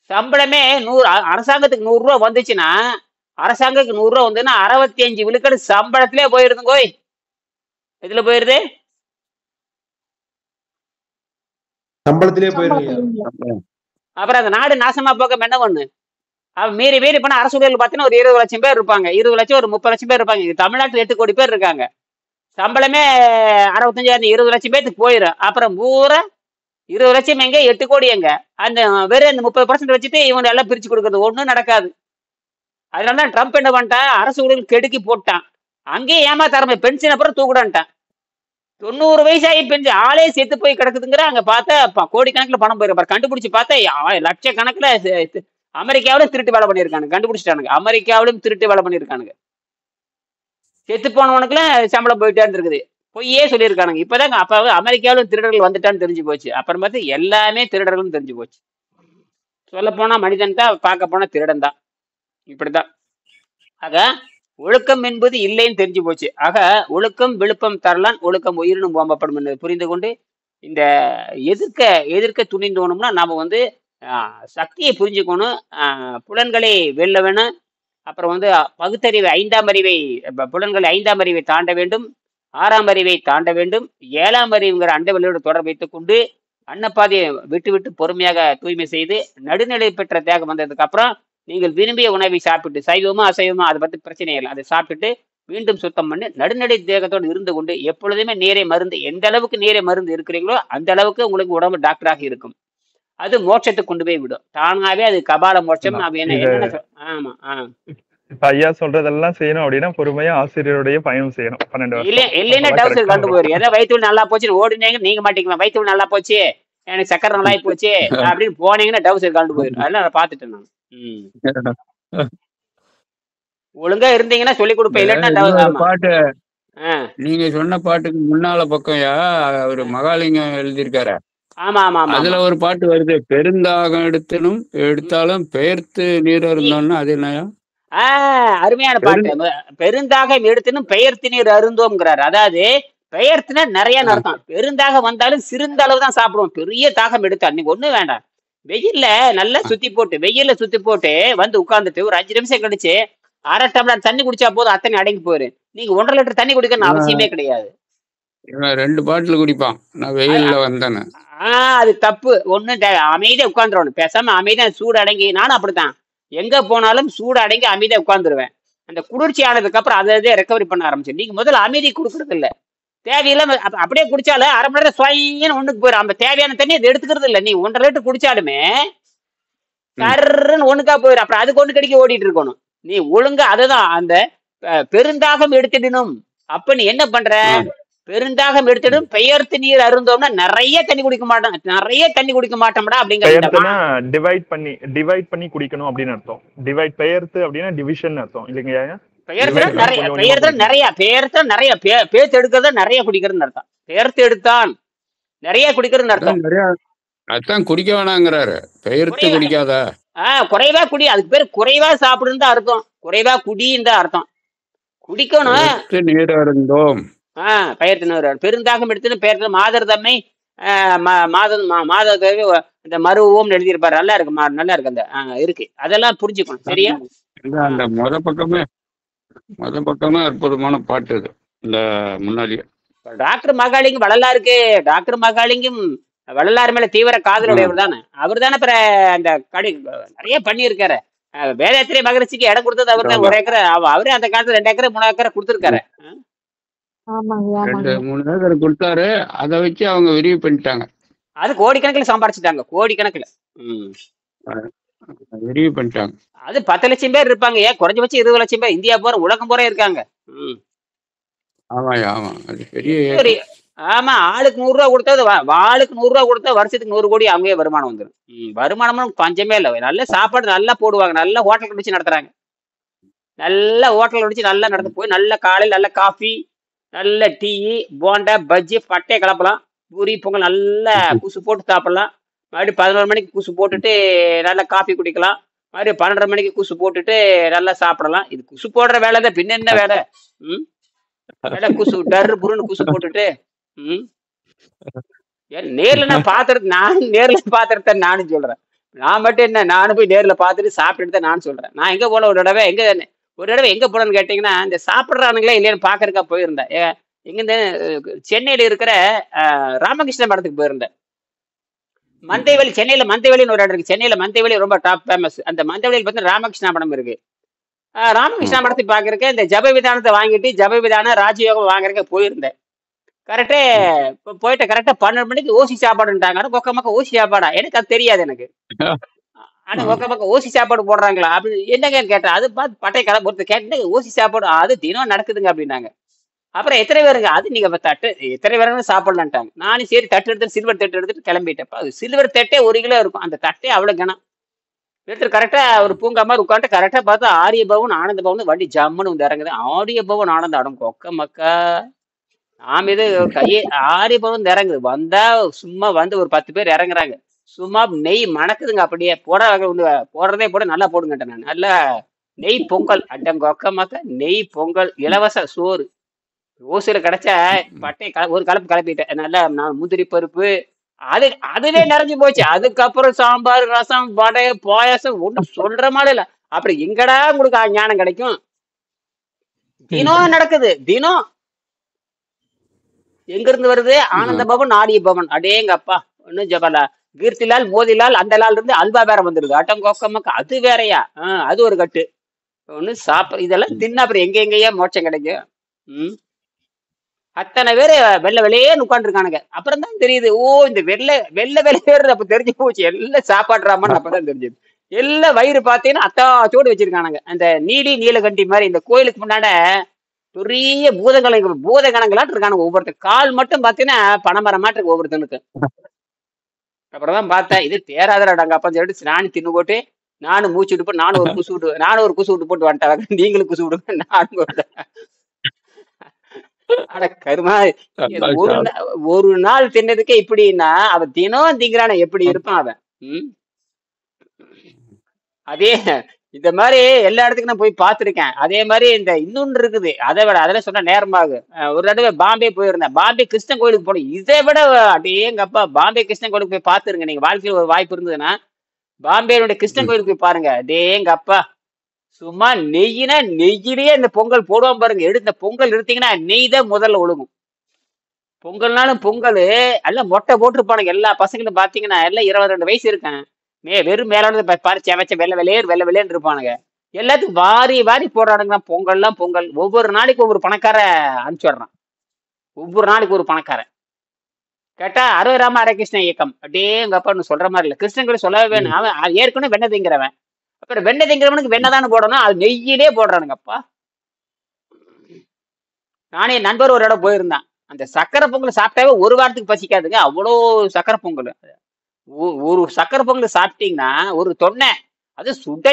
சம்பளமே 100 அரசாங்கத்துக்கு 100 ரூபா வந்துச்சுன்னா, அரசாங்கத்துக்கு 100 ரூபா வந்துன்னா 65 விழுக்காடு சம்பளத்திலே போயிருதுங்கோய். இதுல போயிருது. சம்பளத்திலே போயிருங்க. சம்பளத்துல. அப்புறம் அந்த நாடு நாசமா போக என்ன ஒண்ணு? அவன் மீறி மீறி பண்ண அரசு ஊழியர்கள் பார்த்தீங்கன்னா ஒரு 20 லட்சம் பேர் இருப்பாங்க. 20 லட்சம் ஒரு 30 லட்சம் பேர் இருப்பாங்க. இங்க தமிழ்நாட்டுல 8 கோடி பேர் இருக்காங்க. சம்பளமே 65,000 20 லட்சம் பேத்துக்கு போயிடும். அப்புறம் பூரா 20 லட்சம் எங்க 8 கோடி எங்க? அந்த வெறும் அந்த 30% வச்சுட்டு இவங்க எல்லாம் பிரிச்சு கொடுக்கறது ஒண்ணும் நடக்காது. அதனாலதான் ட்ரம்ப் என்ன பண்ணிட்டான், அரசு ஊழியர்கள் கெடுக்கி போட்டான். அங்கேயே ஏமாத்தாரமே பென்ஷன் அப்புறம் தூக்குடான்ட்டான். 90 வயசாகி பென்ஷன் ஆளே செத்து போய் கிடக்குதுங்கிற அங்க பார்த்தா கோடிக்கணக்கில் பணம் போயிருப்பாரு. கண்டுபிடிச்சு பார்த்தா லட்சக்கணக்கில் அமெரிக்காவிலும் திருட்டு வேலை பண்ணியிருக்கானுங்க. கண்டுபிடிச்சிட்டானுங்க. அமெரிக்காவிலும் திருட்டு வேலை பண்ணியிருக்கானுங்க. செத்து போனவனுக்குலாம் சம்பளம் போயிட்டே இருக்குது. பொய்யே சொல்லியிருக்கானுங்க. இப்பதாங்க அப்ப அமெரிக்காவிலும் திருடர்கள் வந்துட்டான்னு தெரிஞ்சு போச்சு. அப்புறம் பார்த்து எல்லாமே திருடர்களும் தெரிஞ்சு போச்சு. சொல்ல போனா மனிதன் தான், பார்க்க போனா திருடன் தான். இப்படிதான். ஆக ஒழுக்கம் என்பது இல்லைன்னு தெரிஞ்சு போச்சு. ஆக ஒழுக்கம் விழுப்பம் தரலான், ஒழுக்கம் உயிரினும் ஓம்பப்படும் என்று புரிந்து கொண்டு இந்த எதிர்க்க துணிந்தோணும்னா நாம வந்து சக்தியை புரிஞ்சுக்கணும். புலன்களை வெல்ல வேணும். அப்புறம் வந்து பகுத்தறிவை 5ஆம் அறிவை புலன்களை 5ஆம் அறிவை தாண்ட வேண்டும். 6ஆம் அறிவை தாண்ட வேண்டும். 7ஆம் அறிவுங்கிற அண்டவெளியோடு தொடர்பு வைத்துக் கொண்டு அன்னப்பாதையை விட்டு விட்டு பொறுமையாக தூய்மை செய்து நடுநிலை பெற்ற தேகம் வந்ததுக்கு அப்புறம் நீங்கள் விரும்பிய உணவை சாப்பிட்டு சைவமோ அசைவமோ அதை பற்றி பிரச்சனை இல்லை, அதை சாப்பிட்டுட்டு மீண்டும் சுத்தம் பண்ணி நடுநிலை தேகத்தோடு இருந்து கொண்டு எப்பொழுதுமே நீரை மருந்து, எந்த அளவுக்கு நீரை மருந்து இருக்கிறீங்களோ அந்த அளவுக்கு உங்களுக்கு உடம்பு டாக்டராக இருக்கும். அது மோட்சத்துக்கு கொண்டு போய் விடும் தானாவே. அது கபால மோட்சம். என்னென்ன ஆமா இப்ப ஐயா சொல்றதெல்லாம் செய்யணும் அப்படின்னா பொறுமையா ஆசிரியருடைய பயணம் செய்யணும். 12 வருஷம் இல்லைன்னா டவுசர் கண்டு போயிரு. ஏதோ வயிற்று நல்லா போச்சு ஓடுனீங்க நீங்க மாட்டீங்களா, வயிற்று நல்லா போச்சு எனக்கு சக்கரை நல்லாயி போச்சு அப்படின்னு போனீங்கன்னா டவுசர் கண்டு போயிடும். அதெல்லாம் நான் பார்த்துட்டேன் நான். ஒழுங்கா இருந்தீங்கன்னா சொல்லி கொடுப்பேன். இல்லைன்னா பாட்டு நீங்க சொன்ன பாட்டுக்கு முன்னால பக்கம்யா ஒரு மகாலிங்கம் எழுதியிருக்காரு. ஆமா ஆமா ஆமா. அதுல ஒரு பாட்டு வருது, பெருந்தாகம் எடுத்தாலும் பெயர்த்து நீர் இருந்தோம்னா அது என்னயா? அருமையான பாட்டு. பெருந்தாகம் எடுத்துனும் பெயர்த்து நீர் அருந்தோம்ங்கிறாரு. அதாவது பெயர்த்துனா நிறைய அர்த்தம். பெருந்தாக வந்தாலும் சிறந்த அளவு தான் சாப்பிடுவோம். பெரிய தாகம் எடுத்தா நீங்க ஒண்ணு வேண்டாம், வெயில்ல நல்லா சுத்தி போட்டு வந்து உட்கார்ந்துட்டு ஒரு 5 நிமிஷம் கழிச்சு 1/2 டம்ளர் தண்ணி குடிச்சா போதும், அத்தனை அடங்கி போயிரு. நீங்க 1.5 லிட்டர் தண்ணி குடிக்கணும்னு அவசியமே கிடையாது. 2 பாட்டில் குடிப்பான். நான் வெயில்ல வந்தேன்னு. அது தப்பு. ஒண்ணு அமைதியா உட்காந்துருவணும். பேசாம அமைதியா சூடு அடங்கி, நானும் அப்படித்தான் எங்க போனாலும் சூடு அடங்கி அமைதியா உட்காந்துருவேன். அந்த குளிர்ச்சி ஆனதுக்கு அப்புறம் அதை ரெக்கவரி பண்ண ஆரம்பிச்சு. நீங்க முதல்ல அமைதி கொடுக்கறது இல்ல, தேவையில்லாம அப்படியே குடிச்சாலும் 1/2 மணி நேரம் சுவைன்னு ஒண்ணுக்கு போயிடும். அந்த தேவையான தண்ணி அதை எடுத்துக்கிறது இல்ல. நீ 1.5 லிட்டர் குடிச்சாலுமே கர்ன்னு ஒண்ணுக்கா போயிடும். அப்புறம் அதுக்கு ஒண்ணு கடிக்க ஓடிட்டு இருக்கணும். நீ ஒழுங்கா அதுதான் அந்த பெருந்தாகம் எடுத்துடணும். அப்ப நீ என்ன பண்ற, பெருந்தாகம் எடுத்துடும் பெயர்த்து நீர் அருந்தோம்னா நிறைய தண்ணி குடிக்க மாட்டோம்டா அப்படிங்கிற. டிவைட் பண்ணி குடிக்கணும் அப்படின்னு அர்த்தம். பெயர்த்து அப்படின்னா டிவிஷன் அர்த்தம் இல்லைங்க? பெயர்த்து நிறைய பேர்த்து எடுக்கிறத நிறைய குடிக்கிறதுன்னு அர்த்தம். பெயர்த்து எடுத்தான் நிறைய குடிக்கிறதுன்னு அர்த்தம். அதான் குடிக்க வேணாங்கிறாரு. பெயர்த்து குடிக்காத, குறைவா குடி. அதுக்கு பேர் குறைவா சாப்பிடுன்னு தான் அர்த்தம். குறைவா குடின்னு தான் அர்த்தம். குடிக்கணும். நீர் அருந்தோம். பெயர்த்து நீர். பெருந்தாகம் எடுத்துன்னு பெயர்த்து மாதர் தம்மை மாத இந்த மருவோம் எழுதியிருப்பாரு. நல்லா இருக்கு, நல்லா இருக்கு. அந்த இருக்கு, அதெல்லாம் புரிஞ்சுக்கணும். சரியா? அந்த முத பக்கமே அற்புதமான பாட்டு இது. இந்த முன்னாடியே டாக்டர் மகாலிங்கம் வள்ளலார் மேல தீவிர காதலுடையவர் தானே. அவர் தானே அந்த நிறைய பண்ணியிருக்காரு. வேதாத்திரி மகரிஷிக்கு இடம் கொடுத்தது அவர் தான். 1 ஏக்கரை அவரே அந்த காலத்துல 2 ஏக்கரை 3 ஏக்கரை கொடுத்துருக்காரு. 2-3 ஏக்கர் கொடுத்தாரு. அதை வச்சு அவங்க விரிவு பண்ணிட்டாங்க. அது கோடிக்கணக்கில் சம்பாரிச்சுட்டாங்க. கோடிக்கணக்கில் விரிவு பண்ணிட்டாங்க. அது 10 லட்சம் பேர் இருப்பாங்க. ஏன் குறைஞ்சபட்சம் 20 லட்சம் பேர் இந்தியா போற உலகம் போற இருக்காங்க. ஆமாய்யா, ஆமா. அது பெரிய எத்தனை ஒரு ஏக்கம். ஆமா ஆளுக்கு 100 ரூபா கொடுத்தா ஆளுக்கு 100 ரூபா கொடுத்தா வருஷத்துக்கு 100 கோடி அங்கேயே வருமானம் வந்துடும். வருமானமும் பஞ்சமே இல்லை. நல்ல சாப்பாடு நல்லா போடுவாங்க. நல்ல ஹோட்டல் கடிச்சு நடத்துறாங்க. நல்ல ஹோட்டல் கடிச்சு நல்லா நடந்து போய் நல்ல காலையில் நல்ல காஃபி, நல்ல டீ, போண்டா, பஜ்ஜி, பட்டையை கலப்பலாம். பூரி பொங்கல் நல்லா குசு போட்டு சாப்பிடலாம். மறுபடியும் 11 மணிக்கு குசு போட்டுட்டு நல்லா காஃபி குடிக்கலாம். மறுபடியும் 12:30 மணிக்கு குசு போட்டுட்டு நல்லா சாப்பிடலாம். இது குசு போடுற வேலை தான். பின்ன என்ன வேலை? ம் நல்லா குசு டர்ரு புருன்னு குசு போட்டுட்டு ம் நேர்ல நான் பாத்துறது, நானும் நேர்ல பாத்துறத நானும் சொல்றேன். நான் மட்டும் என்ன, நானும் போய் நேர்ல பார்த்துட்டு சாப்பிட்டுட்டு தான் நான் சொல்றேன். நான் எங்க போன ஒரு தடவை எங்க போனேன்னு கேட்டீங்கன்னா, இந்த சாப்பிட்றானுங்களே இல்லையான்னு பாக்குறதுக்கா போயிருந்தேன். எங்க இந்த சென்னையில இருக்கிற ராமகிருஷ்ண மடத்துக்கு போயிருந்தேன். மந்தைவெளி, சென்னையில மந்தைவெளின்னு ஒரு இடம் இருக்கு. சென்னையில மந்தைவெளி ரொம்ப டாப் ஃபேமஸ். அந்த மந்தைவெளியில் பார்த்தீங்கன்னா ராமகிருஷ்ணா மடம் இருக்கு. ராமகிருஷ்ணா மடத்தை பாக்குறதுக்கு இந்த ஜப விதானத்தை வாங்கிட்டு ஜப விதானம் ராஜயோகம் வாங்குறதுக்கு போயிருந்தேன். கரெக்டே போயிட்டு கரெக்டா 12 மணிக்கு ஓசி சாப்பாடுட்டாங்க. கொக்க மக்க ஓசி சாப்பாடா? எனக்கு அது தெரியாது எனக்கு. ஆனா கொக்க மக்க ஓசி சாப்பாடு போடுறாங்களா அப்படி என்னங்க கேட்டேன். அது பார்த்து பட்டை கலை பொறுத்து கேட்டு ஓசி சாப்பாடு அது தினம் நடக்குதுங்க அப்படின்னாங்க. அப்புறம் எத்தனை பேருங்க? அது நீங்க தட்டு எத்தனை பேருங்க சாப்பிடலான்ட்டாங்க. நானும் சரி தட்டு எடுத்து சில்வர் தட்டு எடுத்துட்டு கிளம்பிட்டேன். அது சில்வர் தட்டே 1 கிலோ இருக்கும். அந்த தட்டே அவ்வளவு கனம் எடுத்து கரெக்டா ஒரு பூங்கா மாதிரி உட்காந்து கரெக்டா பார்த்தா ஆரிய பவன் ஆனந்த பவன் வண்டி ஜம்முன்னு வந்து இறங்குது. ஆரிய பவன் ஆனந்த அடம் கொக்க மக்கா நாம இது கையே ஆரிய பவன் இறங்குது. வந்தா சும்மா வந்து ஒரு 10 பேர் இறங்குறாங்க. சும்மா நெய் மணக்குதுங்க. அப்படியே போடுறதே போட நல்லா போடுங்கட்டேன். நான் நல்லா நெய் பொங்கல் அட்டம் கொக்க மக்க நெய் பொங்கல் இலவச சோறு ஓசில கிடைச்சா பட்டை ஒரு கலப்பு கிளப்பிட்டேன். நல்லா நான் முந்திரி பருப்பு அதுவே நிறைஞ்சு போச்சு. அதுக்கப்புறம் சாம்பார், ரசம், வடை, பாயாசம் ஒன்றும் சொல்ற மாதிரி இல்ல. அப்புறம் எங்கடா உங்களுக்கு ஞானம் கிடைக்கும்? தினம் நடக்குது. தினம் எங்க இருந்து வருது? ஆனந்த பவன், ஆரிய பவன். அடேங்க அப்பா ஒன்னும் ஜபலா கீர்த்திலால், மோதிலால், அந்த லால் இருந்து அல்வா வேற வந்துருது. அட்டங்கோக்கமக்க அது வேறையா? அது ஒரு கட்டு ஒண்ணு இதெல்லாம் தின்ன அப்புறம் எங்கேயா மோட்சம் கிடைக்கும்? அத்தனை பேரு வெள்ளை வெளியே உட்காந்துருக்கானுங்க. அப்புறம் தான் தெரியுது, ஓ இந்த வெள்ளை வெளியேறது அப்ப தெரிஞ்சு போச்சு. எல்லாம் சாப்பாடுறாமான்னு அப்பதான் தெரிஞ்சது. எல்லாம் வயிறு பார்த்தீங்கன்னா அத்தாச்சோடு வச்சிருக்கானுங்க. அந்த நீலகண்டி மாதிரி இந்த கோயிலுக்கு முன்னாட பெரிய பூதகணங்களாட்டு இருக்கானுங்க. ஒவ்வொருத்தர் கால் மட்டும் பார்த்தீங்கன்னா பனைமரம் மாட்டு இருக்கு ஒவ்வொருத்தனுக்கு. அப்புறம் தான் பார்த்தேன், இது தேராதராடாங்க அப்பா சொல்லிட்டு நானும் தின்னு போட்டு நானும் மூச்சு விட்டு நானும் ஒரு குசு விட்டு போட்டு வந்துட்டாங்க. நீங்களும் குசு விடுங்க நானும். அட கருமா, ஒரு நாள் தின்னதுக்கே இப்படின்னா அவன் தினம் திங்கிறான எப்படி இருப்பான் அவன்? அதே இந்த மாதிரி எல்லா இடத்துக்கும் நான் போய் பார்த்திருக்கேன். அதே மாதிரி இந்த இன்னொன்று இருக்குது. அதெல்லாம் சொன்னா நேரமாகும். ஒரு தடவை பாம்பே போயிருந்தேன். பாம்பே கிருஷ்ணன் கோயிலுக்கு போனோம். இதை விட அடேங்கப்பா பாம்பே கிருஷ்ணன் கோயிலுக்கு போய் பார்த்துருங்க. நீங்க வாழ்க்கையில் ஒரு வாய்ப்பு இருந்ததுன்னா பாம்பேனுடைய கிருஷ்ணன் கோயிலுக்கு போய் பாருங்க. அடேங்கப்பா சும்மா நெய்யிலேயே இந்த பொங்கல் போடுவான் பாருங்க. எடுத்த பொங்கல் எடுத்தீங்கன்னா நெய் தான் முதல்ல ஒழுகும். பொங்கல்னாலும் பொங்கல் எல்லாம் மொட்டை போட்டுருப்பானுங்க. எல்லா பசங்களும் பாத்தீங்கன்னா எல்லாம் 22 வயசு இருக்கேன். வெறும் மேல பறிச்ச வெள்ளை வெளியேன்னு இருப்பானுங்க. எல்லாத்துக்கும் வாரி போடுறானுங்க. பொங்கல்லாம் பொங்கல். ஒவ்வொரு நாளைக்கு ஒவ்வொரு பணக்கார அனுப்பிச்சுடுறான். ஒவ்வொரு நாளைக்கு ஒரு பணக்காரன் கேட்டா அரோராம ஹரகிருஷ்ண இயக்கம். அப்படியே எங்க அப்பா சொல்ற மாதிரி இல்ல. கிருஷ்ணன் சொல்லவே வேணும். அவன் ஏற்கனவே வெண்ணெய் திங்கிறவன். அப்புறம் வெண்ணெய் திங்கிறவனுக்கு வெண்ணெய் தானே போடணும். அது நெய்யிலே போடுறானுங்கப்பா. நானே நண்பர் ஒரு இடம் போயிருந்தான். அந்த சக்கரை பொங்கல் சாப்பிட்டாவே ஒரு வாரத்துக்கு பசிக்காதுங்க. அவ்வளோ சக்கரை பொங்கல். ஒரு சக்கரை பொங்கல் சாப்பிட்டீங்கன்னா ஒரு தொன்னை அது சுட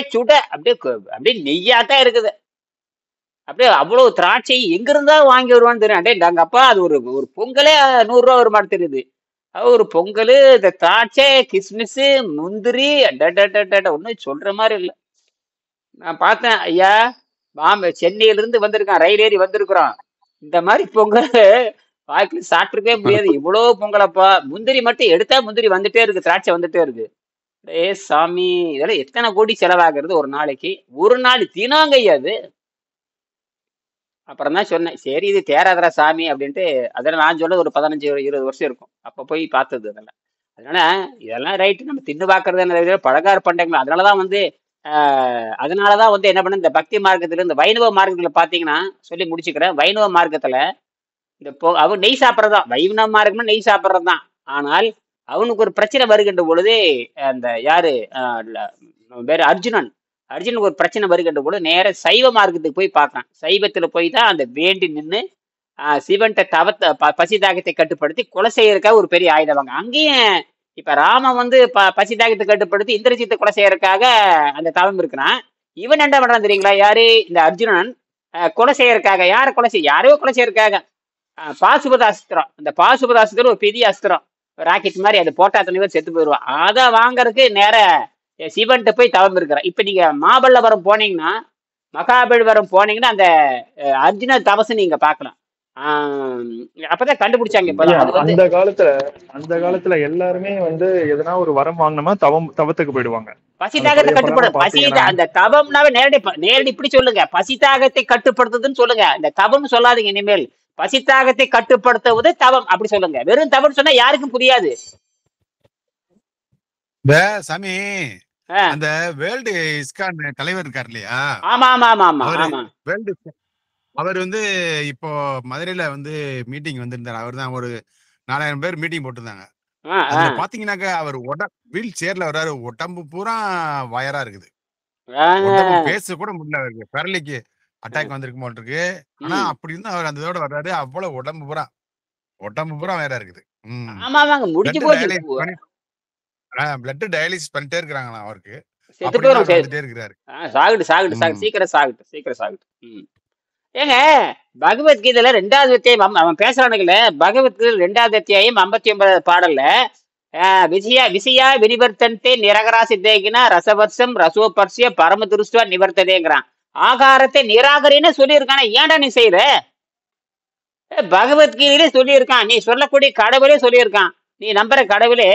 அப்படியே நெய்யாத்தான் இருக்குது. அப்படியே அவ்வளவு திராட்சை எங்க இருந்தா வாங்கி வருவான்னு தெரியும். அடே நாங்க அப்பா அது ஒரு பொங்கலே 100 ரூபா ஒரு மாதிரி தெரியுது. ஒரு பொங்கல், இந்த திராட்சை, கிஸ்மிஸ், முந்திரி ஒன்னும் சொல்ற மாதிரி இல்லை. நான் பார்த்தேன், ஐயா சென்னையில இருந்து வந்திருக்கான், ரயில் ஏறி வந்திருக்கிறோம். இந்த மாதிரி பொங்கல் வாழ்க்கையில் சாப்பிட்டுருக்கவே முடியாது. இவ்வளவு பொங்கலப்பா. முந்திரி மட்டும் எடுத்தா முந்திரி வந்துட்டே இருக்கு, திராட்சை வந்துட்டே இருக்கு. சாமி இதெல்லாம் எத்தனை கோடி செலவாகிறது ஒரு நாளைக்கு? ஒரு நாள் தினாங்க அது. அப்புறம் தான் சொன்னேன், சரி இது தேராதரா சாமி அப்படின்ட்டு. அதெல்லாம் நான் சொல்ல ஒரு 15-20 வருஷம் இருக்கும். அப்ப போய் பார்த்தது அதெல்லாம். அதனால இதெல்லாம் ரைட்டு. நம்ம தின்னு பார்க்கறது பழகார பண்டங்கள். அதனாலதான் என்ன பண்ண, இந்த பக்தி மார்க்கத்துல இந்த வைணவ மார்க்கத்துல பாத்தீங்கன்னா சொல்லி முடிச்சுக்கிறேன். வைணவ மார்க்கத்துல இந்த அவன் நெய் சாப்பிட்றதுதான். வைணவ மார்க்கம்னா நெய் சாப்பிட்றதுதான். ஆனால் அவனுக்கு ஒரு பிரச்சனை வருகின்ற பொழுது அந்த யாரு வேற அர்ஜுனனுக்கு ஒரு பிரச்சனை வருகின்ற பொழுது நேர சைவ மார்க்கத்துக்கு போய் பார்க்கலாம். சைவத்துல போய் தான் அந்த வேண்டி நின்று சிவன்கிட்ட தவத்தை பசி தாகத்தை கட்டுப்படுத்தி கொலை செய்யறதுக்காக ஒரு பெரிய ஆயுதம் வாங்க. அங்கேயும் இப்ப ராமன் வந்து பசி தாகத்தை கட்டுப்படுத்தி இந்திரஜித்தை கொலை செய்யறதுக்காக அந்த தவம் இருக்கிறான். இவன் என்ன பண்றான் தெரியுங்களா? யாரு? இந்த அர்ஜுனன் கொலை செய்யறதுக்காக யாரை கொலை செய்ய யாரையோ கொலை செய்யறதுக்காக பாசுபத அஸ்திரம். அந்த பாசுபத அஸ்திரம் ஒரு பெரிய அஸ்திரம், ராக்கெட் மாதிரி, அது போட்டா அத்தனை பேர் செத்து போயிடுவான். அதை வாங்கறதுக்கு நேர சிவன்கிட்ட போய் தவம் இருக்கிறான். இப்ப நீங்க மாபல்லபுரம் போனீங்கன்னா, மகாபலிபுரம் போனீங்கன்னா அந்த அர்ஜுன தபசு நீங்க பாக்கலாம். அப்பதான் கண்டுபிடிச்சாங்க. அந்த காலத்துல எல்லாருமே வந்து எதனா ஒரு வரம் வாங்கினோமா தவத்துக்கு போயிடுவாங்க. பசி தாகத்தை கட்டுப்படுது. பசி அந்த தவம்னாவே நேரடி இப்படி சொல்லுங்க, பசி தாகத்தை கட்டுப்படுத்துதுன்னு சொல்லுங்க. இந்த தவம் சொல்லாதீங்க இனிமேல். பசி தாகத்தை கட்டுப்படுத்துவது தவம் அப்படி சொல்லுங்க. வெறும் தவம் சொன்னா யாருக்கும் புரியாது. சாமி, அந்த வேர்ல்டு இஸ்கான் தலைவர் இருக்காரு இல்லையா? ஆமா ஆமா ஆமா ஆமா ஆமா. வேர்ல்டு அவர் வந்து இப்போ மதுரையில வந்து மீட்டிங் வந்திருந்தாரு. அவர் தான் ஒரு 4000 பேர் மீட்டிங் போட்டிருந்தாங்க. அதுல பாத்தீங்கன்னாக்க அவர் வீல் சேர்ல வர்றாரு, உடம்பு பூரா வயரா இருக்குது, உடம்பு பேச கூட முடியல, அவருக்கு பெரலிக்கு அட்டாக் வந்திருக்கு போல் இருக்கு. ஆனா அப்படி இருந்து அவர் அந்த இதோட வர்றாரு, அவ்வளவு உடம்பு பூரா வயரா இருக்குது. பிளட் டயாலிசிஸ் பண்ணிட்டே இருக்காங்களா அவருக்கு, வந்துட்டே இருக்கிறாரு. ஏங்க பகவத்கீதையில 2வது அத்தியாயம் அவன் பேசுறானுங்களே, பகவத்கீதை 2வது அத்தியாயம் 59 பாடல்ல விசயா வினிவர்த்தன்தே நிரகரா சித்தேகினா ரசவர்ஷம் ரசோபர்ஷிய பரம துருஷ்டுவா நிவர்த்ததேங்கிறான். ஆகாரத்தை நிராகரின்னு சொல்லியிருக்கான, ஏன்டா நீ செய்யற? பகவத்கீதையிலே சொல்லியிருக்கான், நீ சொல்லக்கூடிய கடவுளே சொல்லியிருக்கான், நீ நம்புற கடவுளே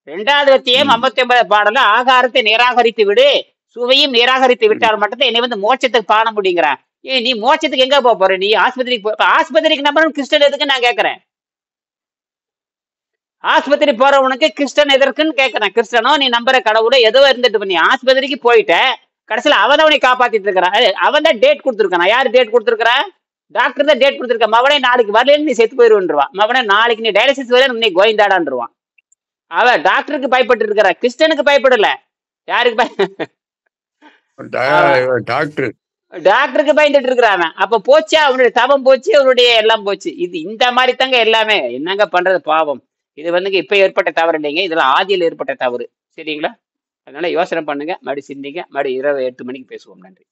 2வது அத்தியாயம் 59 பாடல்ல ஆகாரத்தை நிராகரித்து விடு, சுவையும் நிராகரித்து விட்டால் மட்டும்தான் என்னை வந்து மோட்சத்துக்கு பாட முடியுங்கிறான். நீ மோட்சத்துக்கு எங்க போற? நீ ஆஸ்பத்திரிக்கு நம்பரும் கிறிஸ்டன் எதுக்கு நான் கேட்கறேன்? ஆஸ்பத்திரி போறவனுக்கு கிறிஸ்டன் எதற்குன்னு கேட்கறேன். கிறிஸ்டனோ நீ நம்புற கடவுளோ ஏதோ இருந்துட்டு நீ ஆஸ்பத்திரிக்கு போயிட்ட, கடைசியில அவன் அவனை காப்பாத்திட்டு இருக்கிறான். அவன் தான் டேட் கொடுத்துருக்கான். யாரு டேட் கொடுத்துருக்கா? டாக்டர் தான் டேட் கொடுத்துருக்கான். மவனே நாளைக்கு வரலன்னு நீ செத்து போயிருவான். மவனே நாளைக்கு நீ டயாலிசிஸ் வரல நீ கோயந்தாடான்ருவான். அவன் டாக்டருக்கு பயப்பட்டு இருக்கிற, கிறிஸ்டனுக்கு பயப்படல. யாருக்கு டாக்டருக்கு பயந்துட்டு இருக்கிறான். அப்ப போச்சு, அவனுடைய தவம் போச்சு, அவனுடைய எல்லாம் போச்சு. இது இந்த மாதிரி தாங்க எல்லாமே. என்னங்க பண்றது? பாவம். இது வந்து இப்ப ஏற்பட்ட தவறு இல்லைங்க, இதெல்லாம் ஆதியில் ஏற்பட்ட தவறு. சரிங்களா? அதனால யோசனை பண்ணுங்க, மறுபடி சிந்திங்க, மறுபடி இரவு 8 மணிக்கு பேசுவோம். நன்றி.